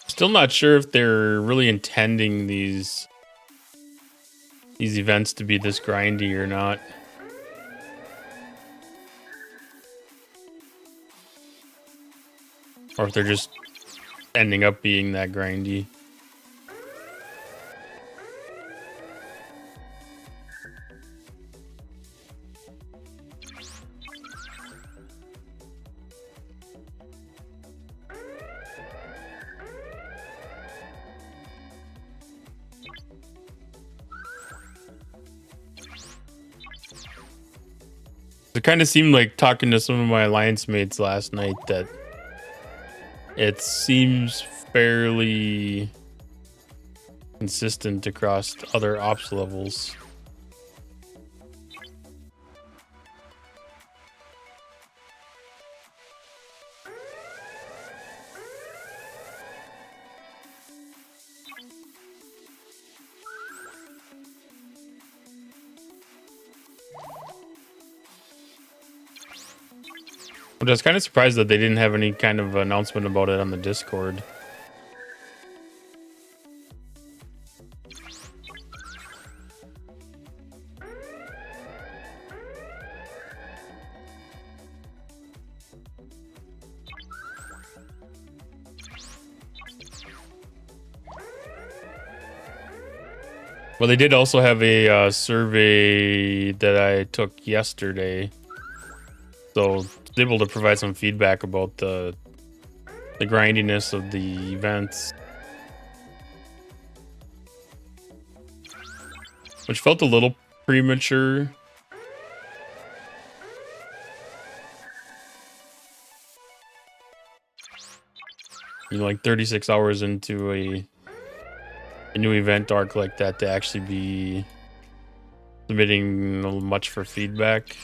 Still not sure if they're really intending these events to be this grindy or not. Or if they're just ending up being that grindy. It kind of seemed like, talking to some of my alliance mates last night, that it seems fairly consistent across other ops levels. But I was kind of surprised that they didn't have any kind of announcement about it on the Discord. Well, they did also have a survey that I took yesterday, so I was able to provide some feedback about the grindiness of the events, which felt a little premature. You know, like 36 hours into a new event arc like that to actually be submitting much for feedback.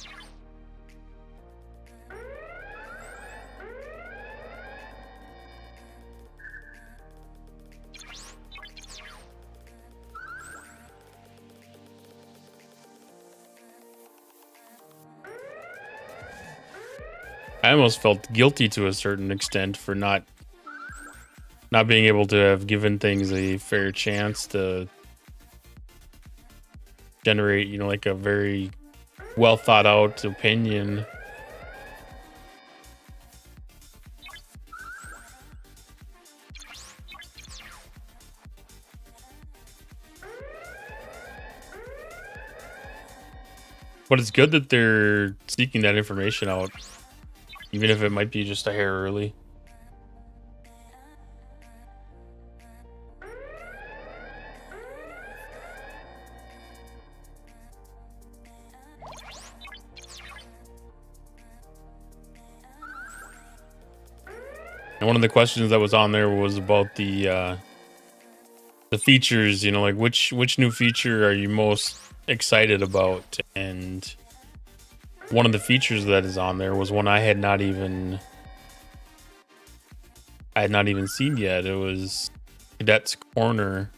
I almost felt guilty to a certain extent for not being able to have given things a fair chance to generate, you know, like a very well thought out opinion. But it's good that they're seeking that information out, even if it might be just a hair early. And one of the questions that was on there was about the features, you know, like which new feature are you most excited about? And one of the features that is on there was one I had not even seen yet. It was Cadet's Corner.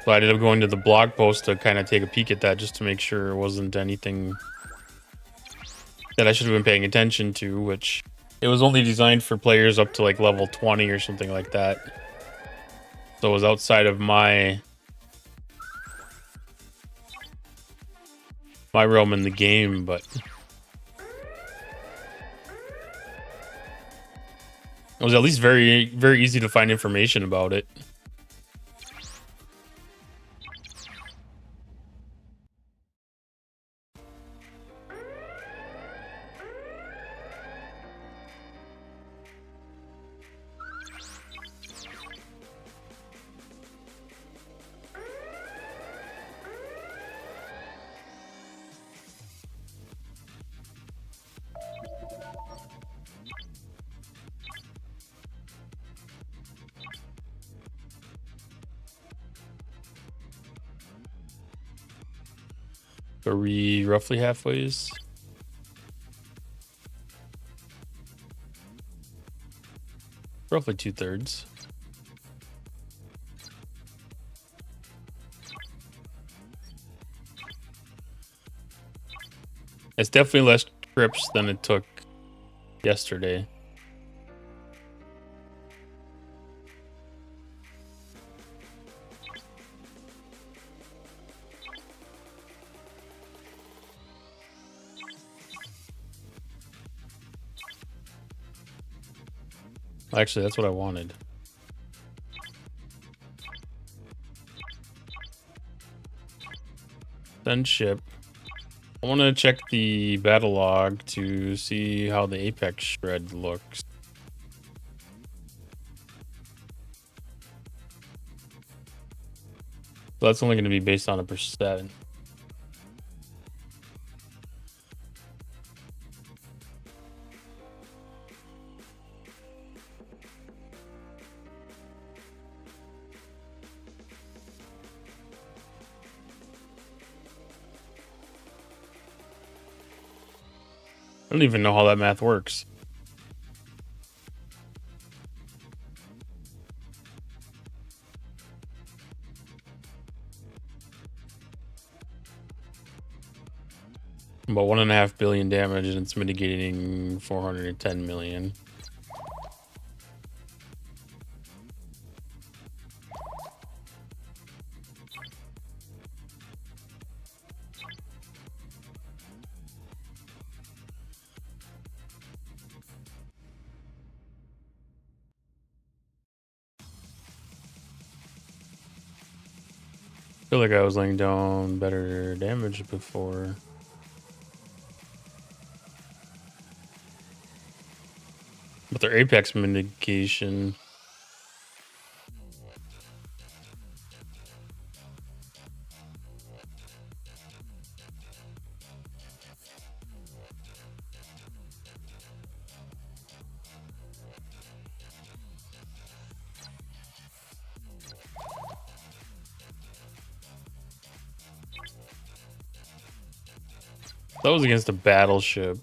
So I ended up going to the blog post to kind of take a peek at that just to make sure it wasn't anything that I should have been paying attention to, which it was only designed for players up to like level 20 or something like that. So it was outside of my realm in the game, but it was at least very, very easy to find information about it. Are we roughly halfway? Roughly 2/3. It's definitely less trips than it took yesterday. Actually, that's what I wanted. Send ship. I want to check the battle log to see how the Apex shred looks. So that's only going to be based on a percent. I don't even know how that math works. About 1.5 billion damage, and it's mitigating 410 million. I feel like I was laying down better damage before. But their Apex mitigation. That was against a battleship.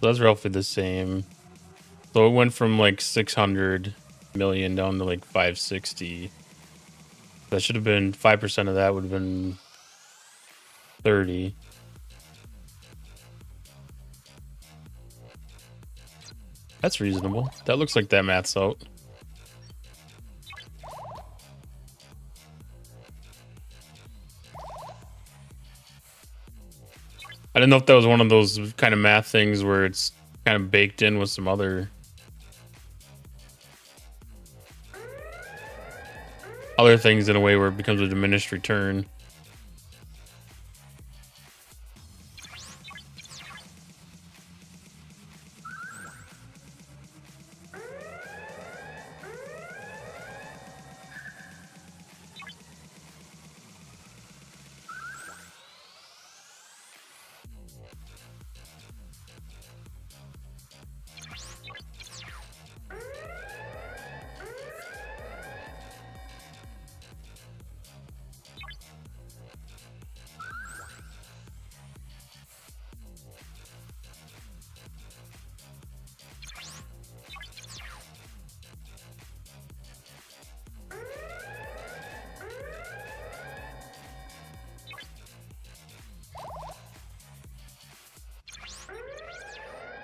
So that's roughly the same. So it went from like 600 million down to like 560. That should have been 5% of that would have been 30. That's reasonable. That looks like that math's out. I didn't know if that was one of those kind of math things where it's kind of baked in with some other things in a way where it becomes a diminished return.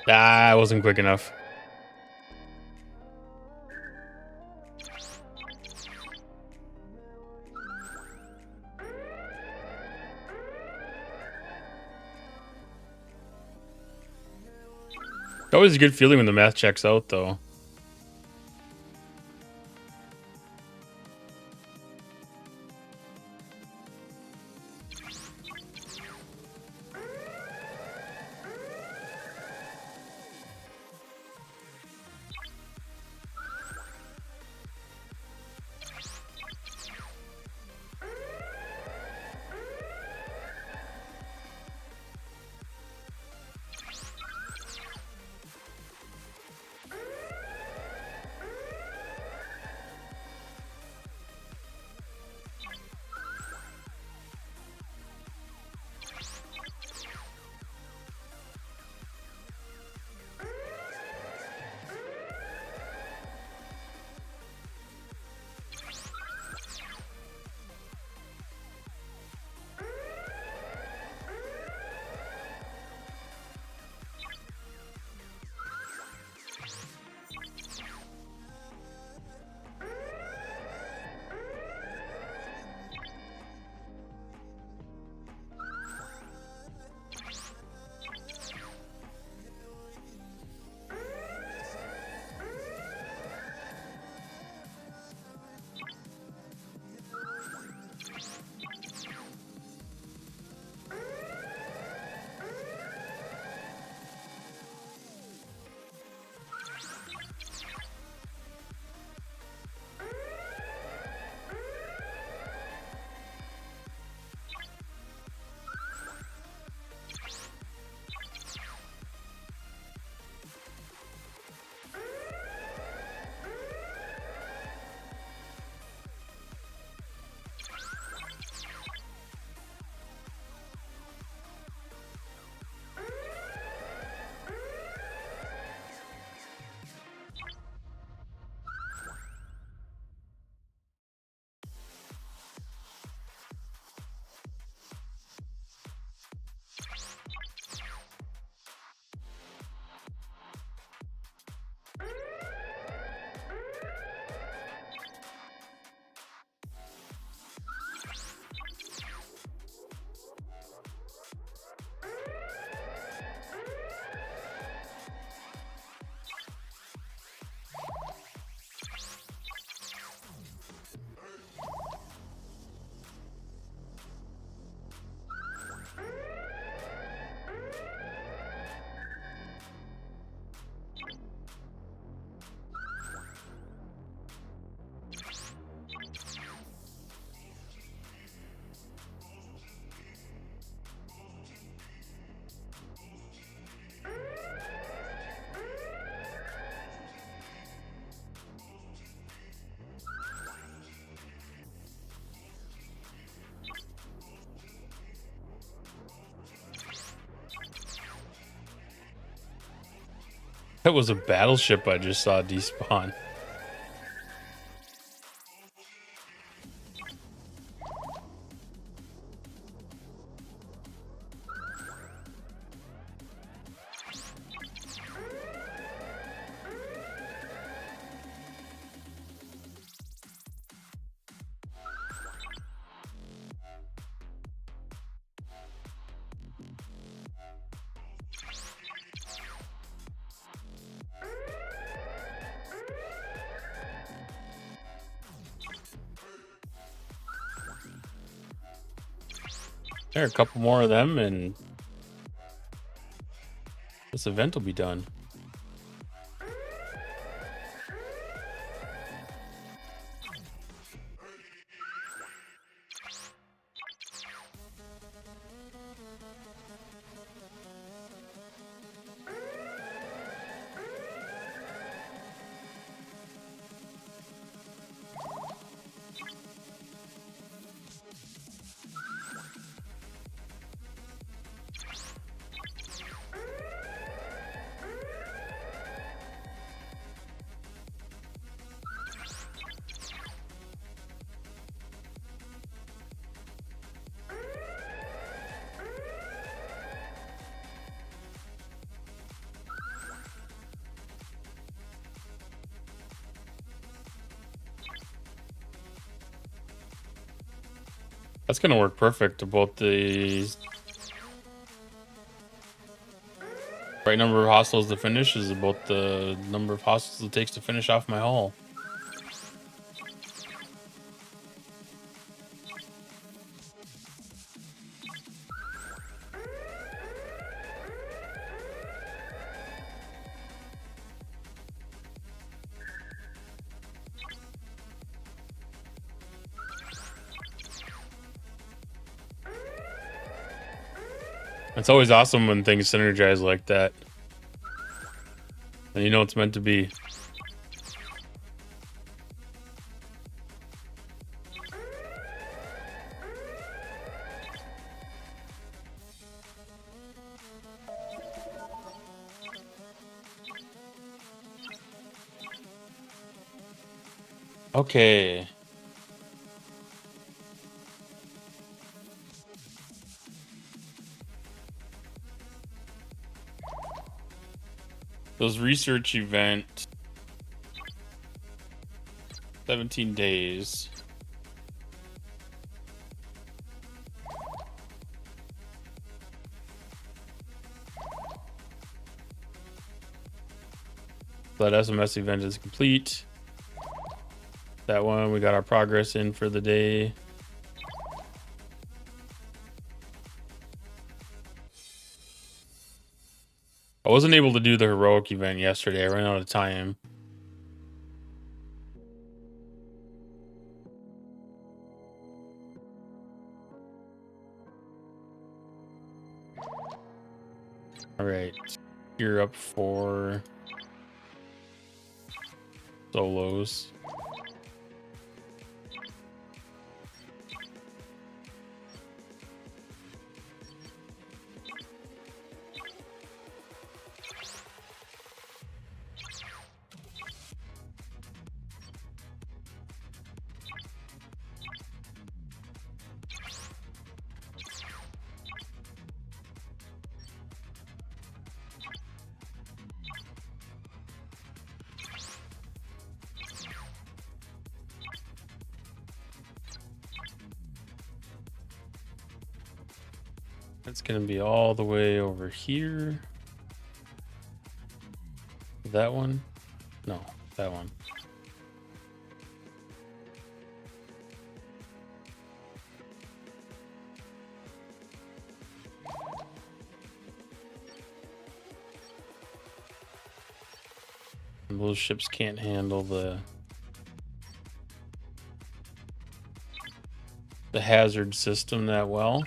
Ah, I wasn't quick enough. Always a good feeling when the math checks out, though. That was a battleship I just saw despawn. There are a couple more of them, and this event will be done. That's gonna work perfect to both the right number of hostiles to finish is about the number of hostiles it takes to finish off my hull. It's always awesome when things synergize like that. And you know it's meant to be. Okay. Those research event 17 days. That SMS event is complete. That one, we got our progress in for the day. I wasn't able to do the heroic event yesterday. I ran out of time. All right, gear up for solos. It's gonna be all the way over here. That one? No, that one. And those ships can't handle the hazard system that well.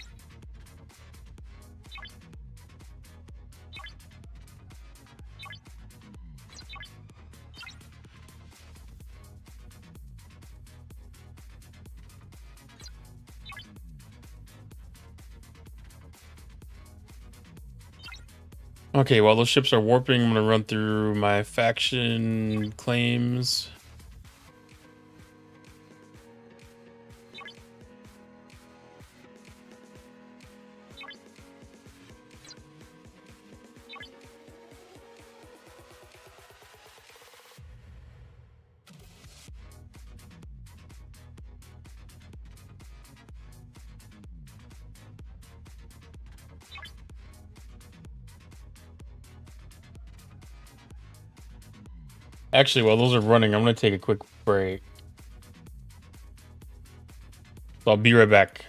Okay, while those ships are warping, I'm gonna run through my faction claims. Actually, while those are running, I'm gonna take a quick break. So I'll be right back.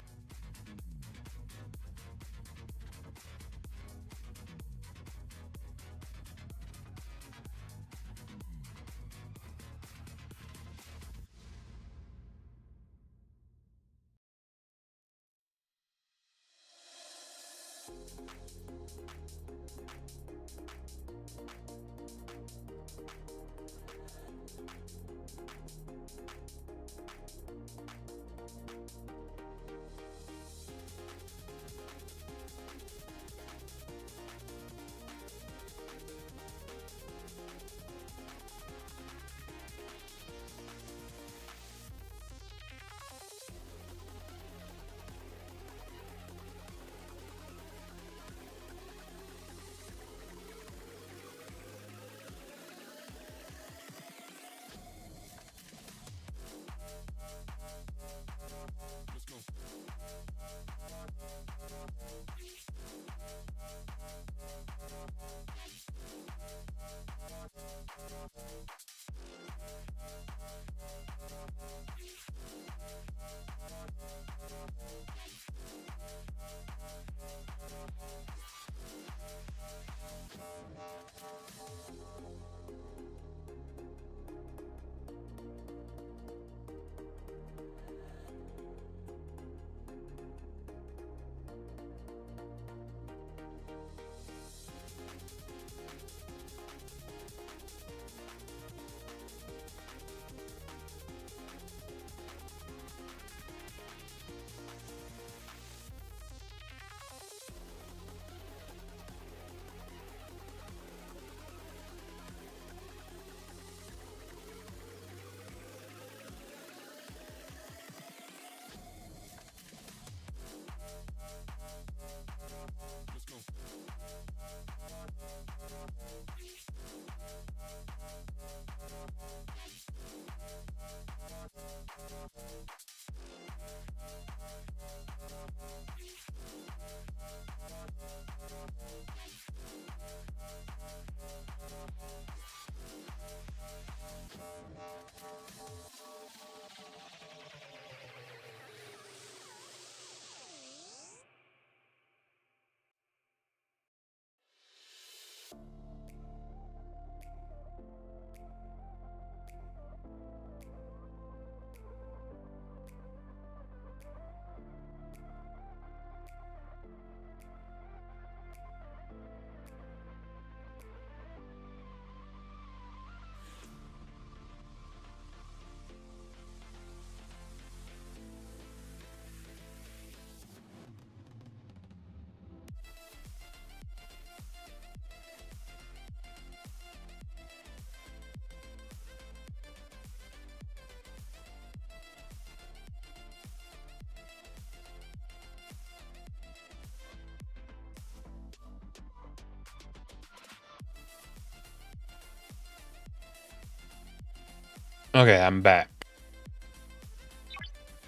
Okay, I'm back.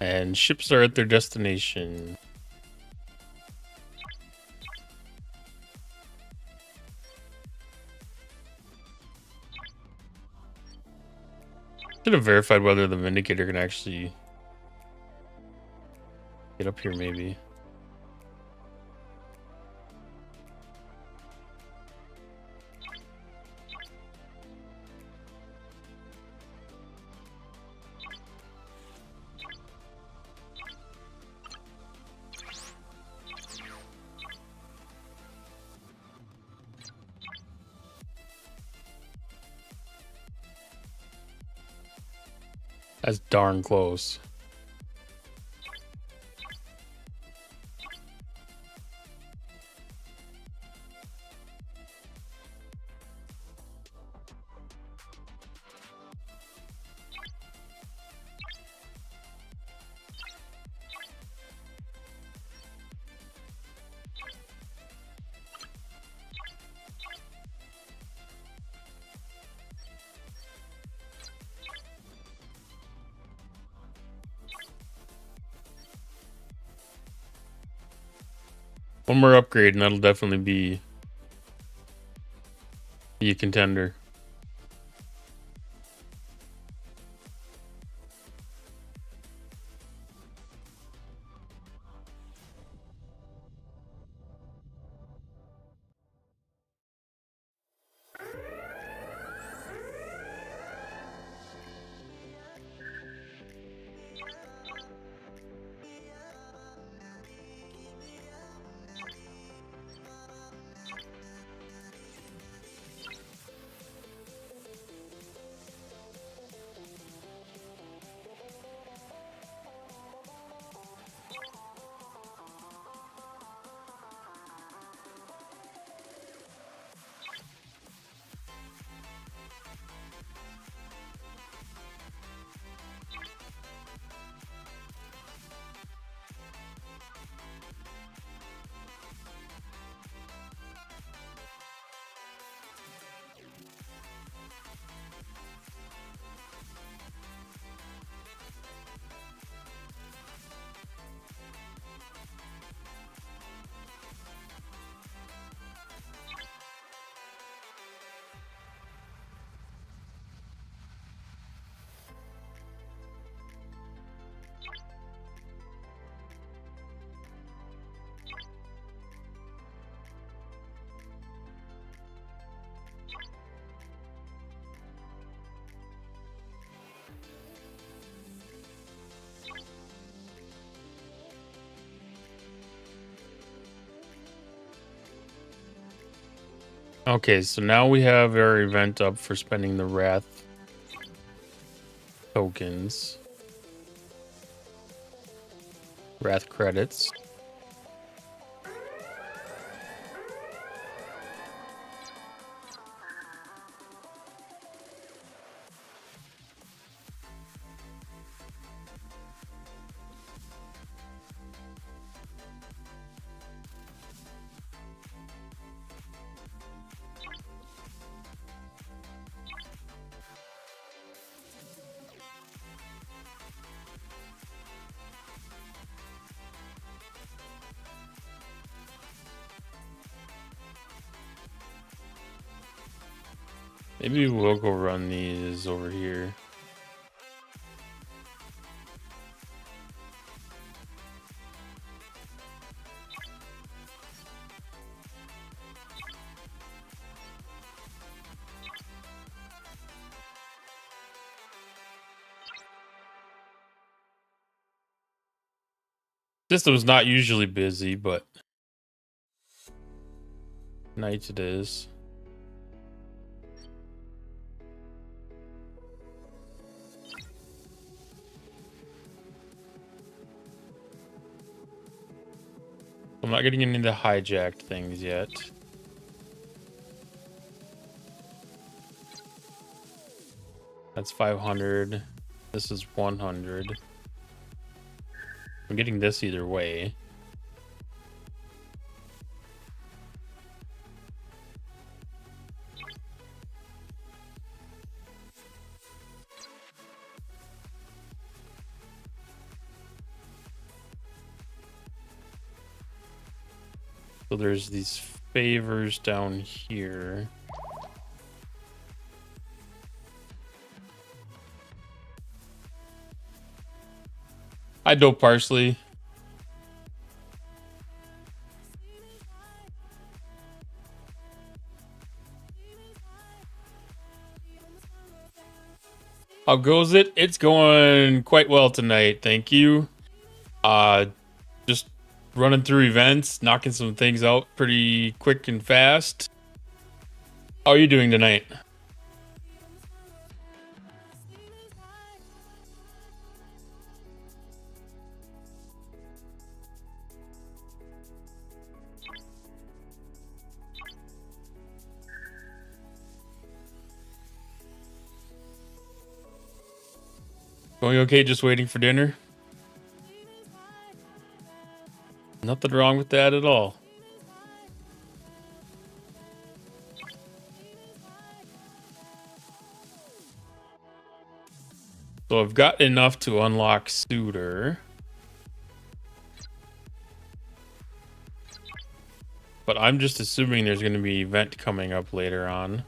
And ships are at their destination. Should have verified whether the Vindicator can actually get up here, maybe. That's darn close. One more upgrade and that'll definitely be a contender. Okay, so now we have our event up for spending the Wrath tokens. Wrath credits. Maybe we'll go run these over here. System's not usually busy, but night it is. I'm not getting into the hijacked things yet. That's 500. This is 100. I'm getting this either way. So there's these favors down here. I dope parsley. How goes it? It's going quite well tonight, thank you. Just running through events, knocking some things out pretty quick and fast. How are you doing tonight? Going okay, just waiting for dinner? Nothing wrong with that at all. So I've got enough to unlock Suitor. I'm just assuming there's going to be an event coming up later on.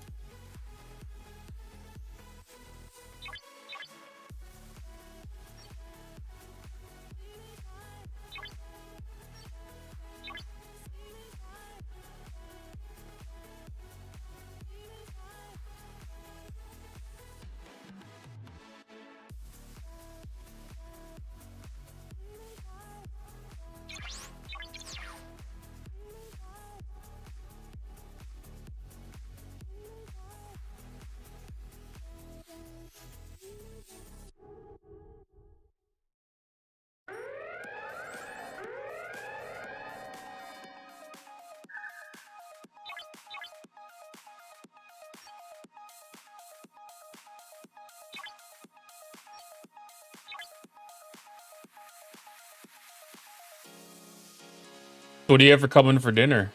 What do you have for coming for dinner?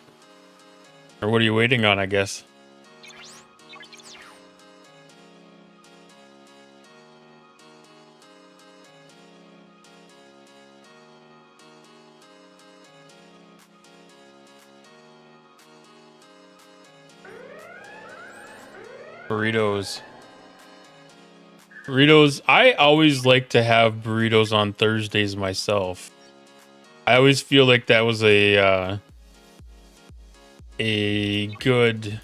Or what are you waiting on, I guess? Burritos. Burritos. I always like to have burritos on Thursdays myself. I always feel like that was a good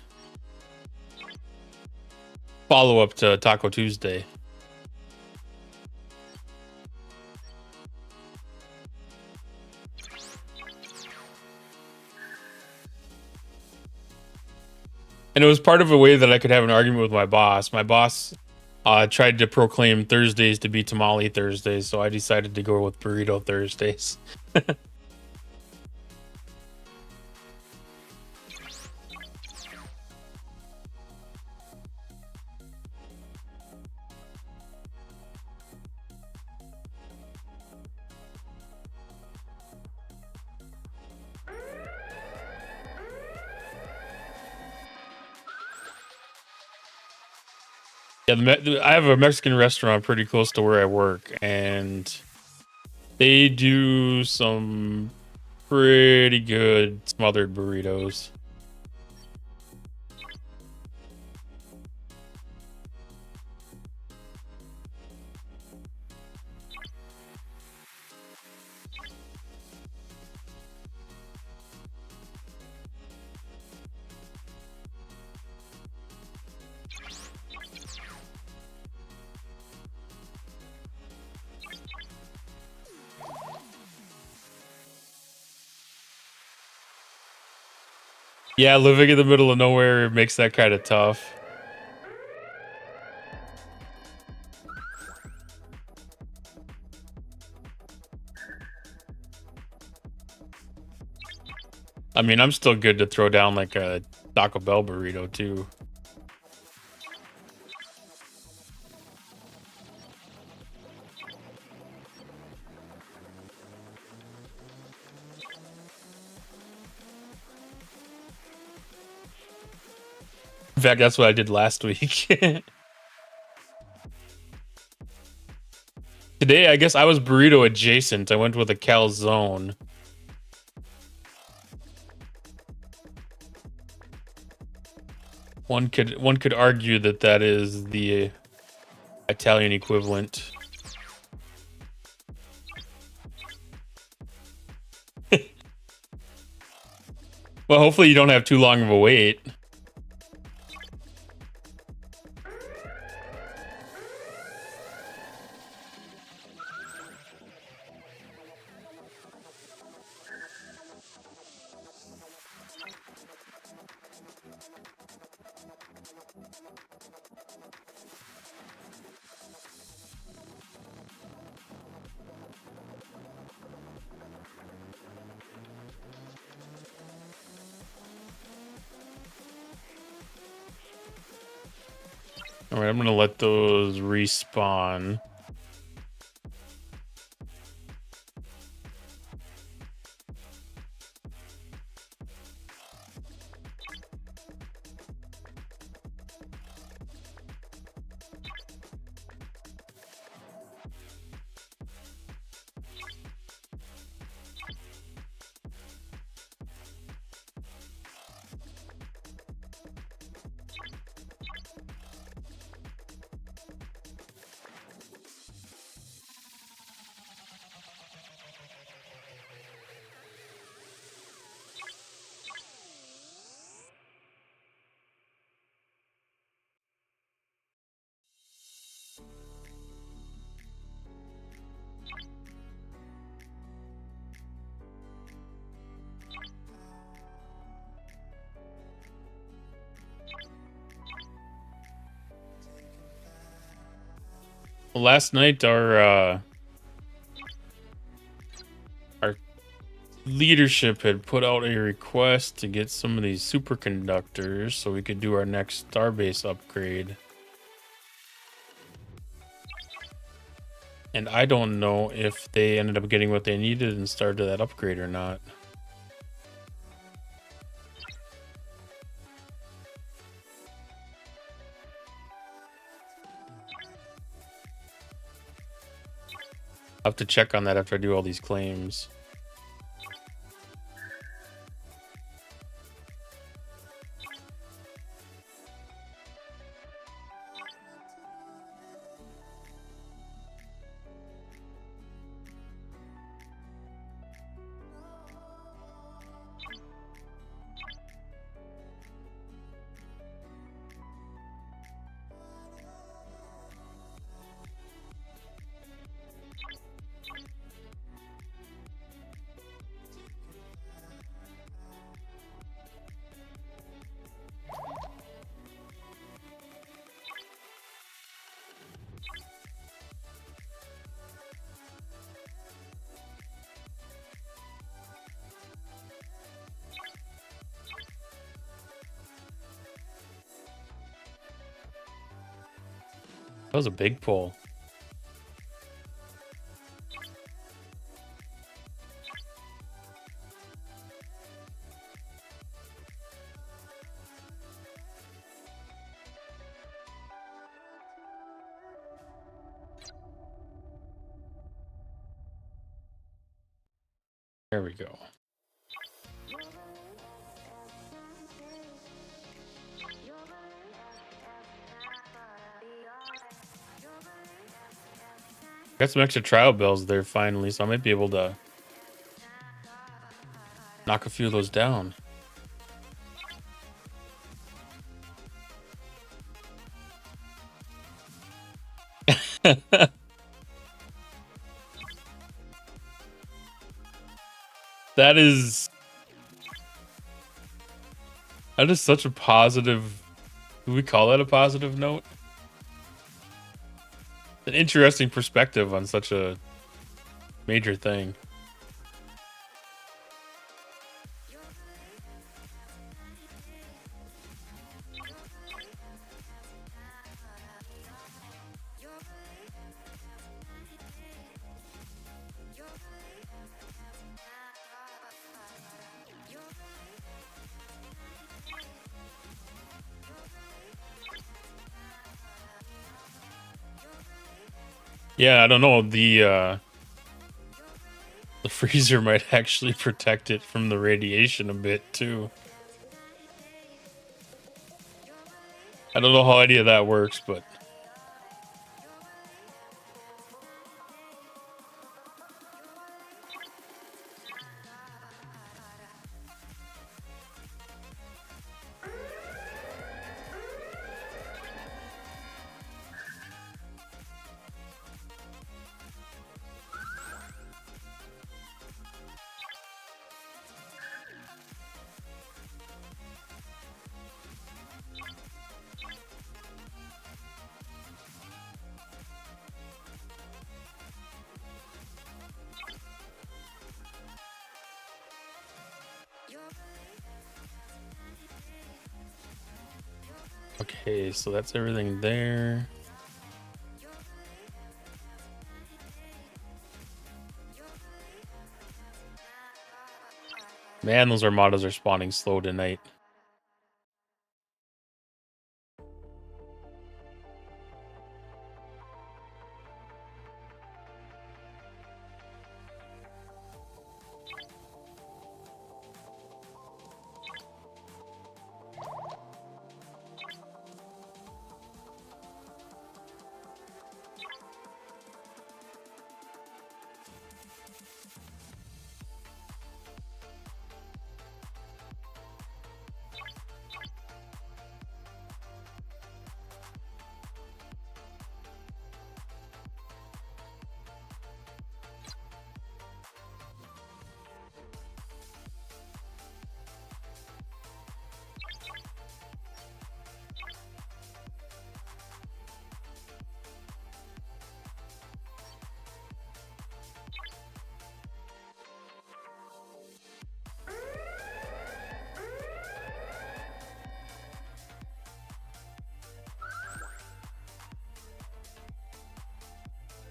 follow-up to Taco Tuesday. And it was part of a way that I could have an argument with my boss. My boss tried to proclaim Thursdays to be Tamale Thursdays, so I decided to go with Burrito Thursdays. Yeah, I have a Mexican restaurant pretty close to where I work, and they do some pretty good smothered burritos. Yeah, living in the middle of nowhere makes that kind of tough. I mean, I'm still good to throw down like a Taco Bell burrito too. In fact, that's what I did last week. Today, I guess I was burrito adjacent. I went with a calzone. One could argue that that is the Italian equivalent. Well, hopefully you don't have too long of a wait. All right, I'm gonna let those respawn. Well, last night our leadership had put out a request to get some of these superconductors so we could do our next starbase upgrade. And I don't know if they ended up getting what they needed and started that upgrade or not. I'll have to check on that after I do all these claims. That was a big pull. There we go. Got some extra trial bells there finally, so I might be able to knock a few of those down. That is such a positive. Do we call that a positive note? An interesting perspective on such a major thing. Yeah, I don't know. The freezer might actually protect it from the radiation a bit too. I don't know how any of that works, but okay, so that's everything there. Man, those armadas are spawning slow tonight.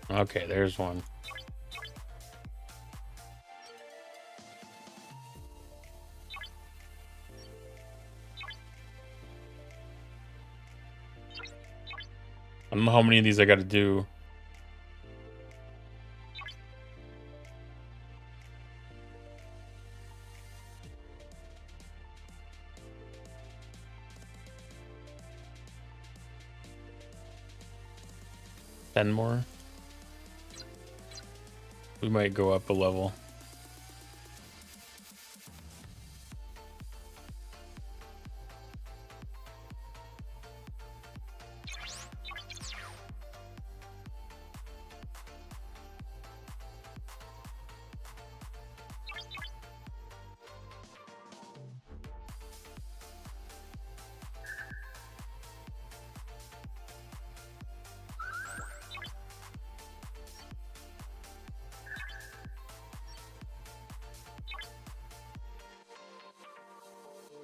Okay, there's one. I don't know how many of these I got to do. Ten more. We might go up a level.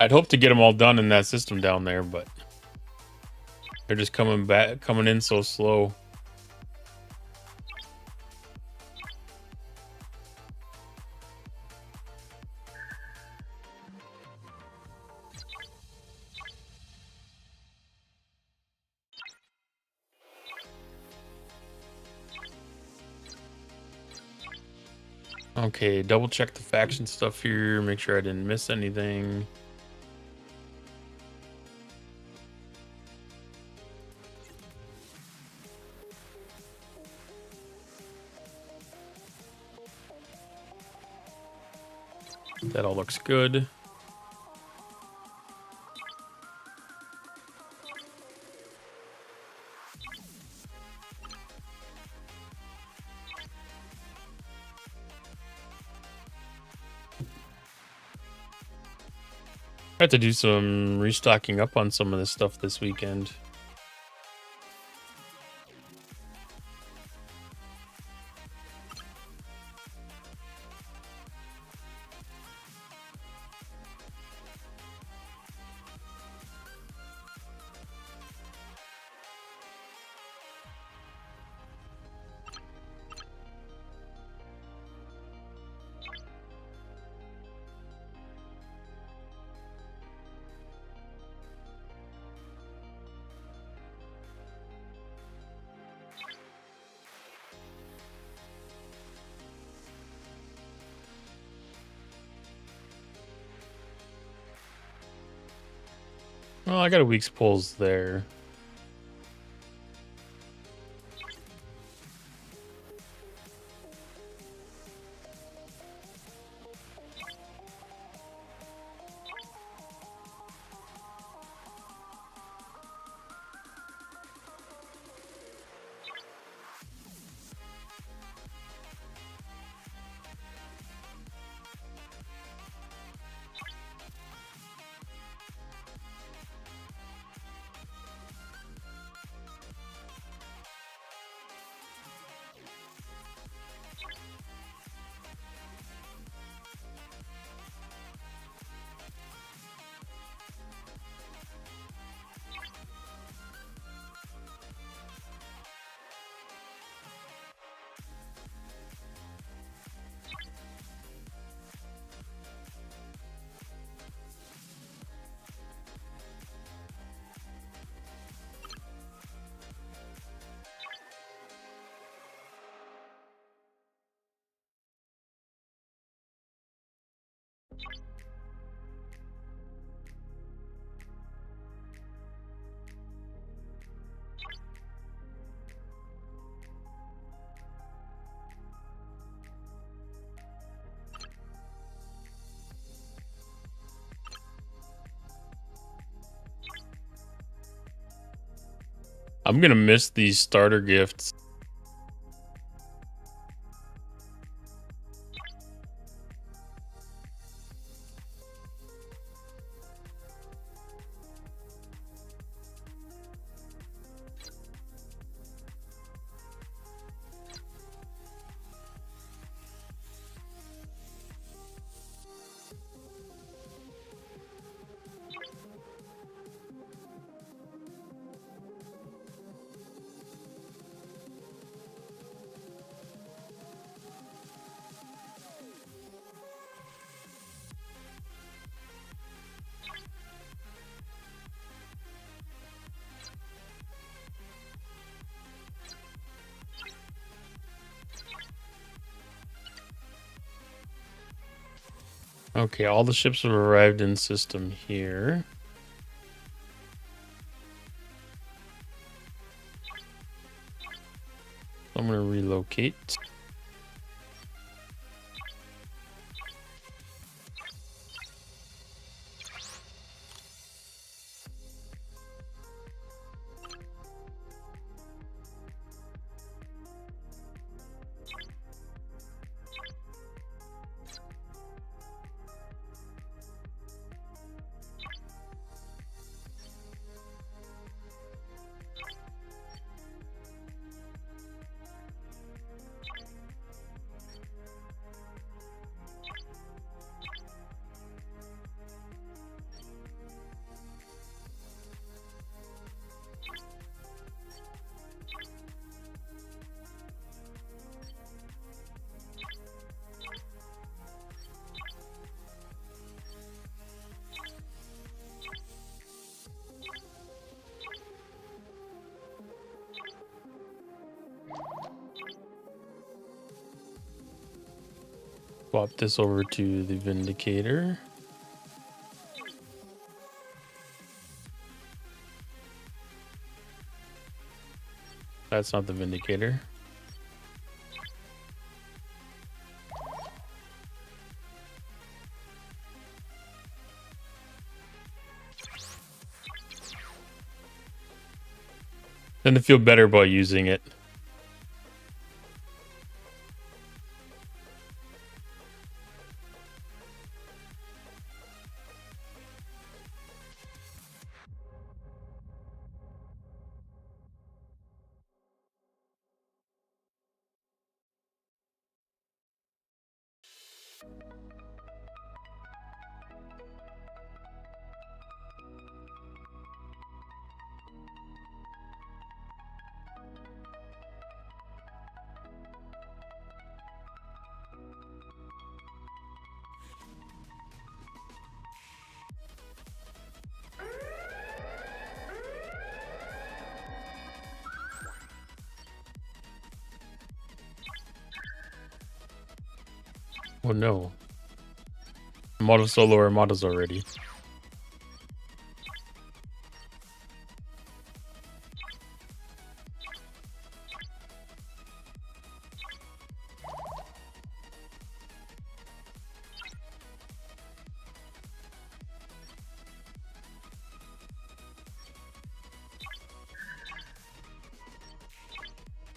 I'd hope to get them all done in that system down there, but they're just coming in so slow. Okay, double check the faction stuff here, make sure I didn't miss anything. That all looks good. I have to do some restocking up on some of this stuff this weekend. Well, I got a week's pulls there. I'm gonna miss these starter gifts. Okay, all the ships have arrived in system here. I'm going to relocate. Swap this over to the Vindicator. That's not the Vindicator. Then to feel better about using it. Oh no. Model solo or models already.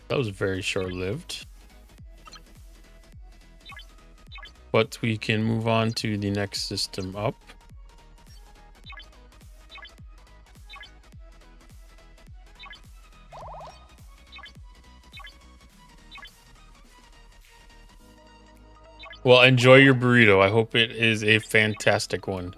That was very short-lived. But we can move on to the next system up. Well, enjoy your burrito. I hope it is a fantastic one.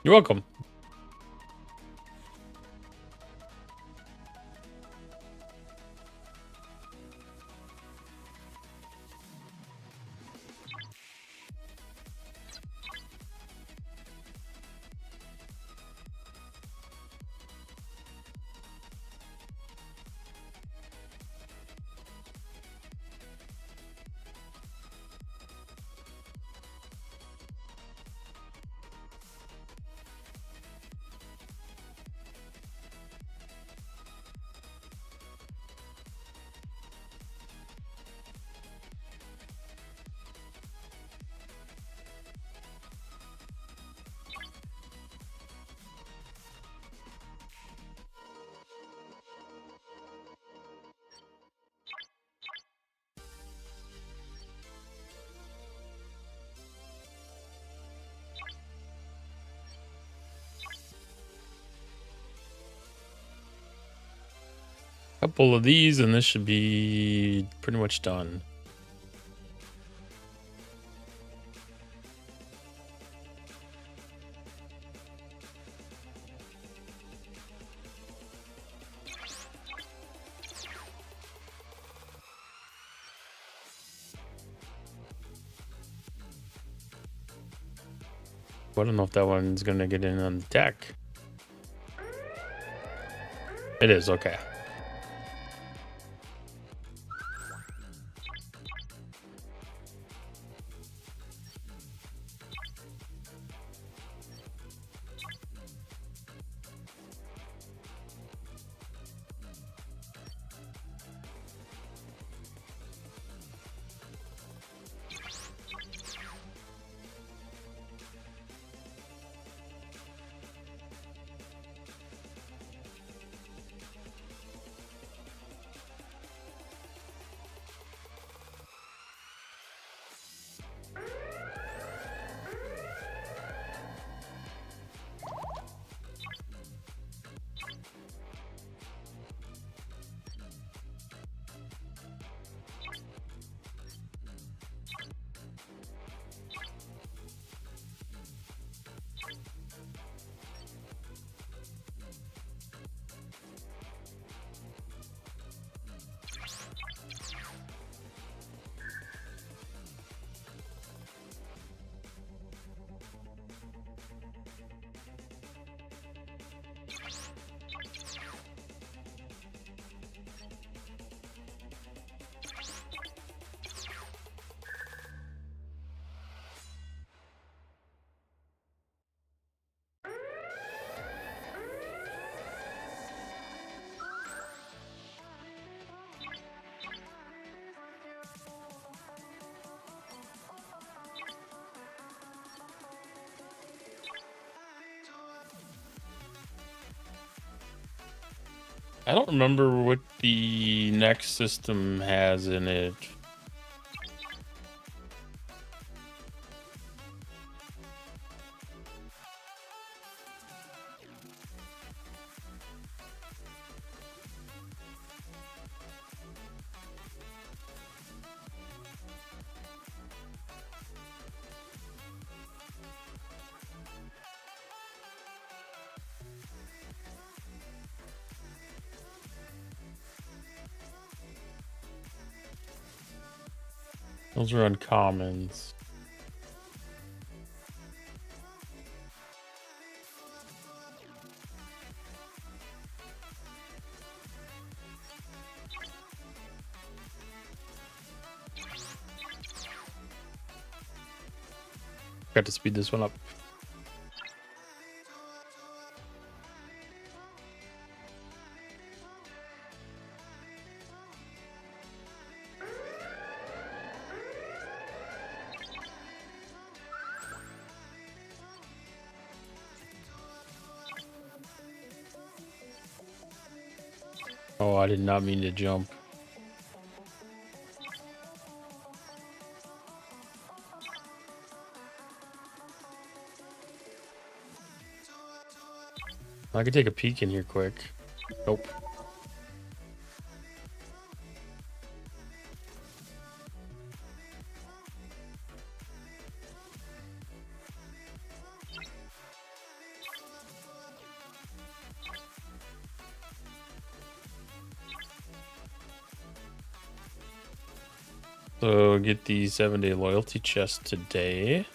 You're welcome. Couple of these and this should be pretty much done. I don't know if that one's gonna get in on the deck. It is, okay. I don't remember what the next system has in it. Those are uncommons. Got to speed this one up. Oh, I did not mean to jump. I could take a peek in here quick. Nope. So get the 7-day loyalty chest today.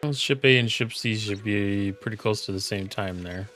Well, ship A and ship C should be pretty close to the same time there.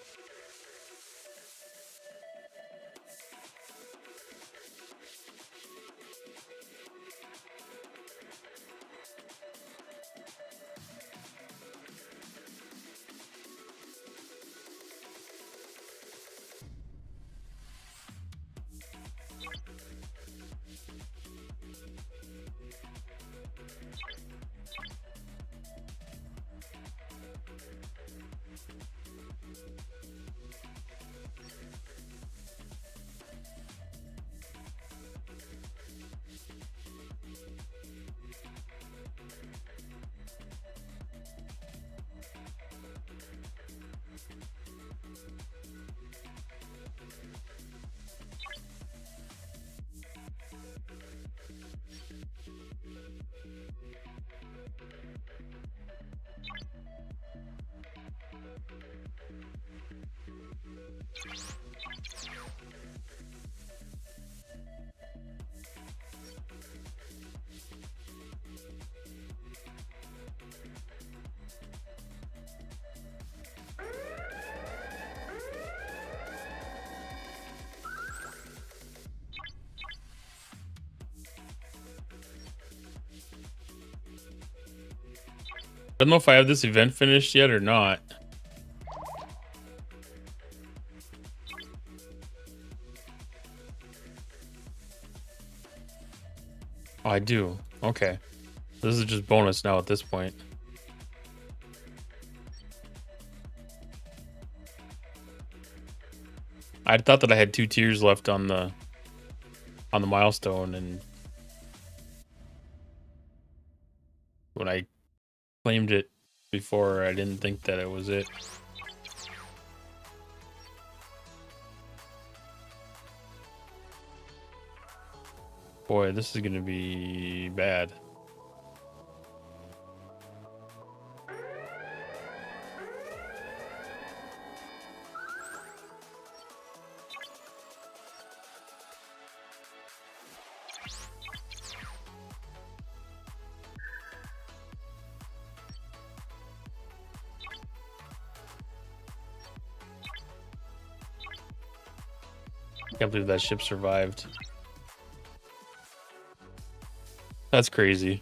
I don't know if I have this event finished yet or not. Oh, I do. Okay. This is just bonus now at this point. I thought that I had 2 tiers left on the milestone, and when I claimed it before, I didn't think that it was it. Boy, this is gonna be bad. Can't believe that ship survived. That's crazy.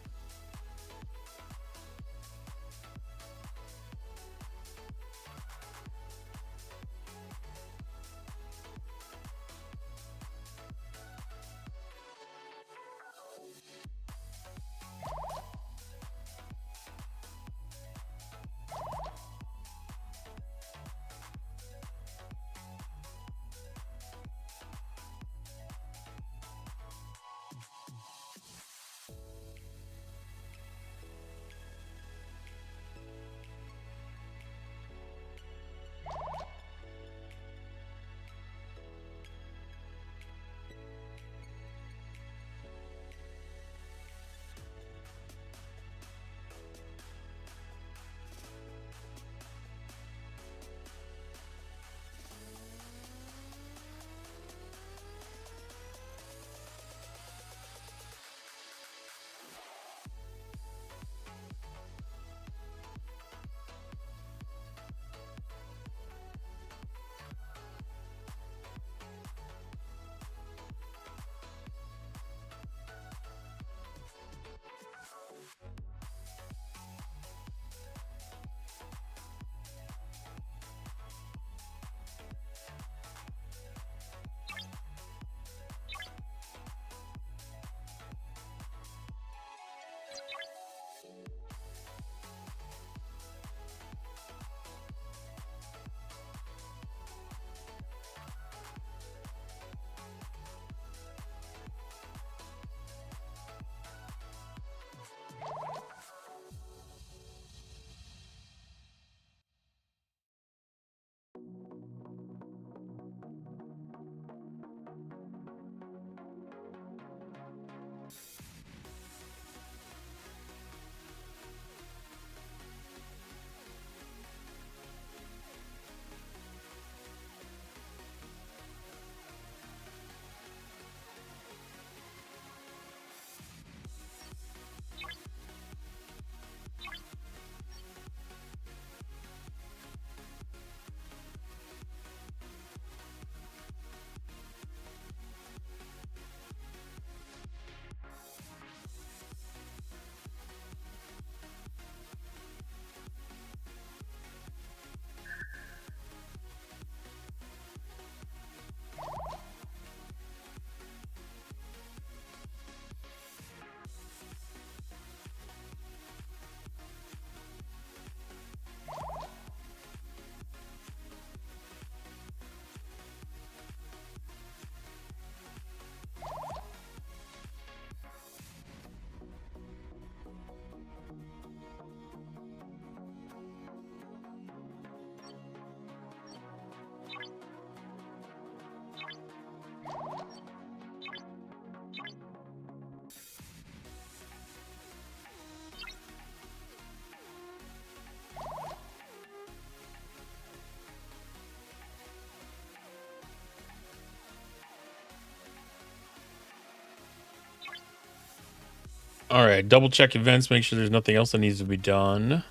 All right, double check events, make sure there's nothing else that needs to be done.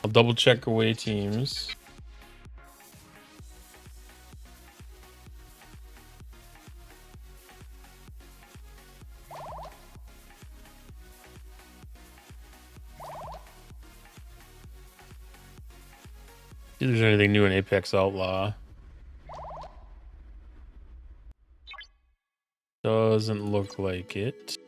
I'll double check away teams. See if there's anything new in Apex Outlaw. Doesn't look like it.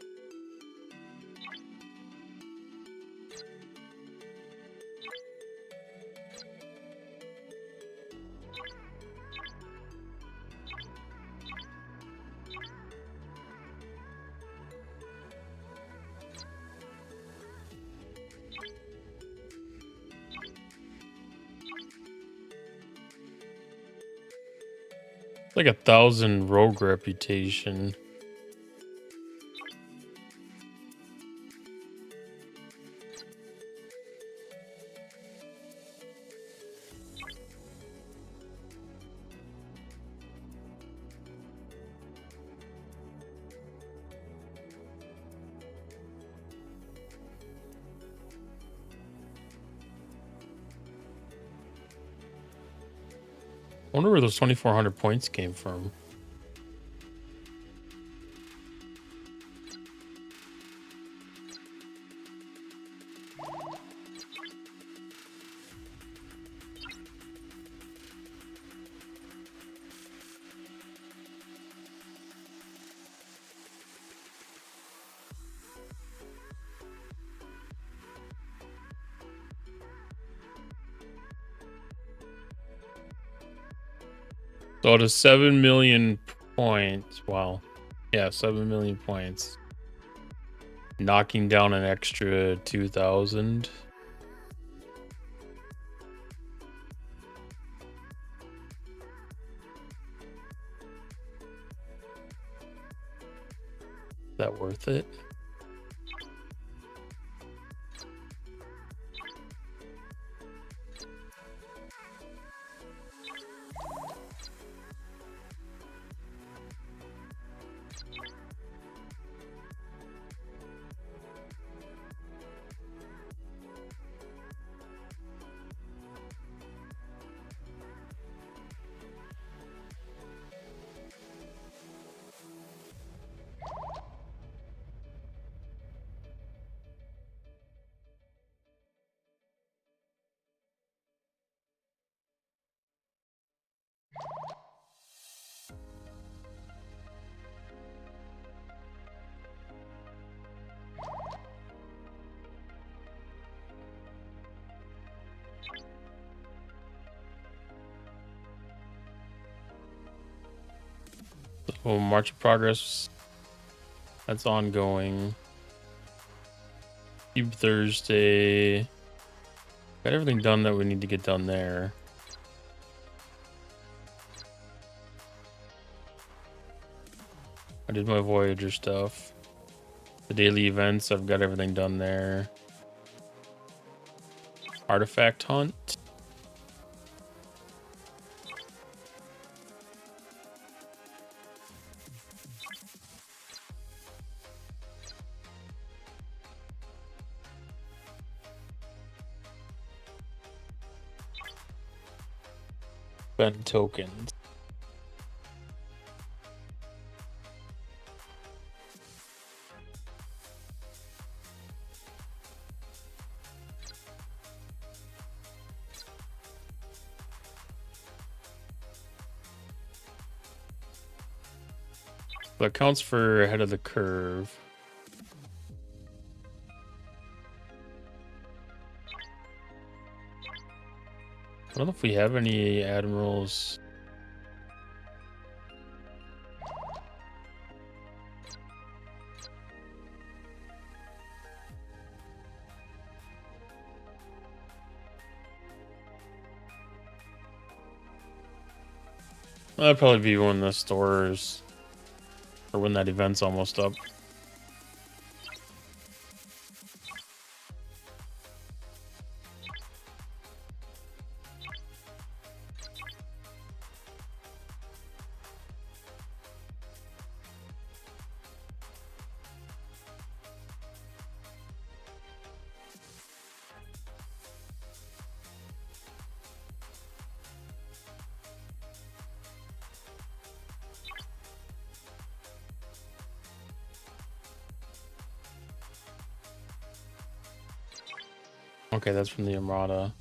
Like 1,000 rogue reputation. I wonder where those 2,400 points came from. So out of 7 million points, wow. Yeah, 7 million points. Knocking down an extra 2,000. Is that worth it? So March of Progress, that's ongoing. Cube Thursday. Got everything done that we need to get done there. I did my Voyager stuff. The daily events, I've got everything done there. Artifact hunt. Spend tokens. That counts for ahead of the curve. I don't know if we have any admirals. That'd probably be when the stores, or when that event's almost up. Okay, that's from the Armada.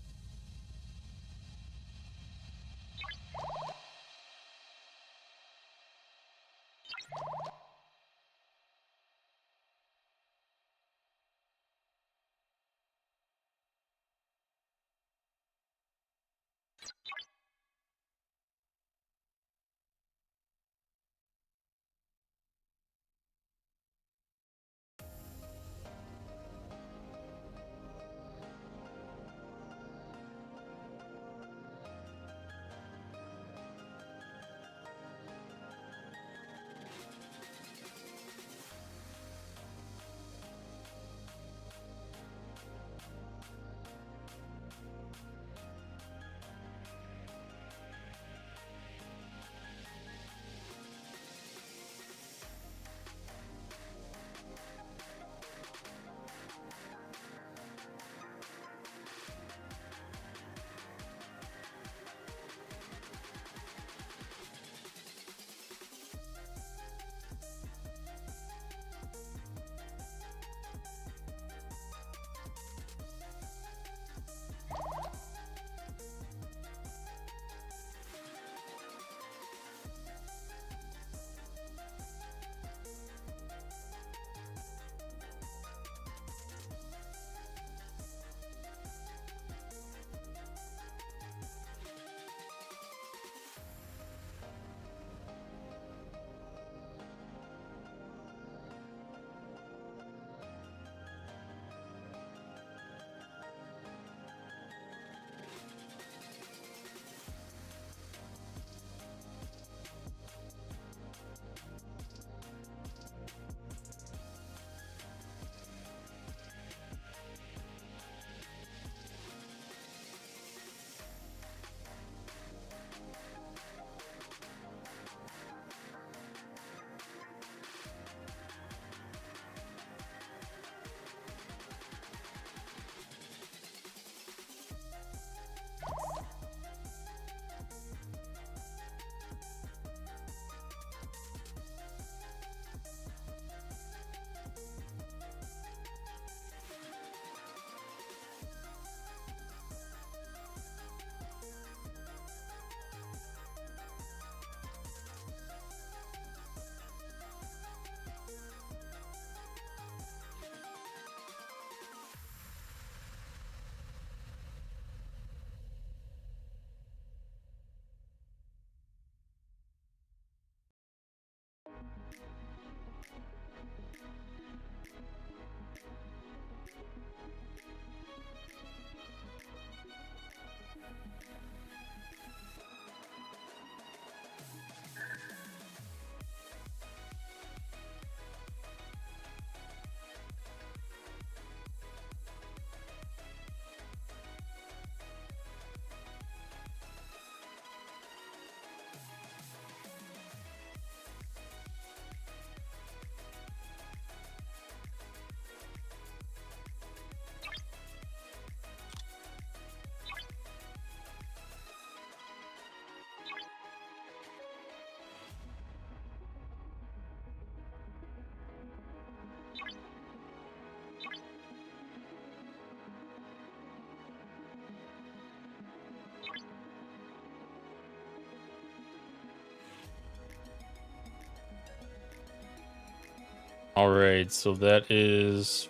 All right, so that is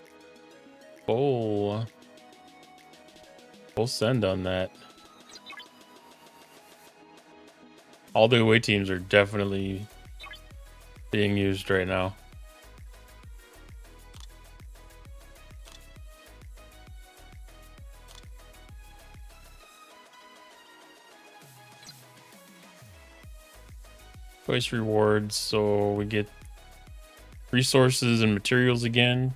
full send on that. All the away teams are definitely being used right now. Choice rewards, so we get resources and materials again.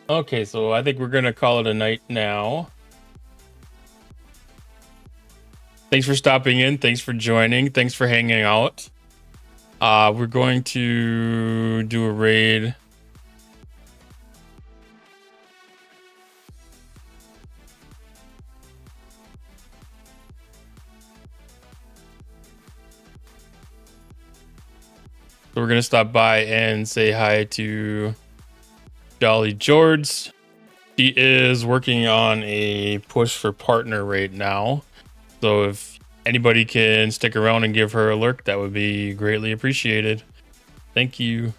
Okay, so I think we're gonna call it a night now. Thanks for stopping in. Thanks for joining. Thanks for hanging out. We're going to do a raid. So we're gonna stop by and say hi to Jolly George. She is working on a push for partner right now. So if anybody can stick around and give her a lurk, that would be greatly appreciated. Thank you.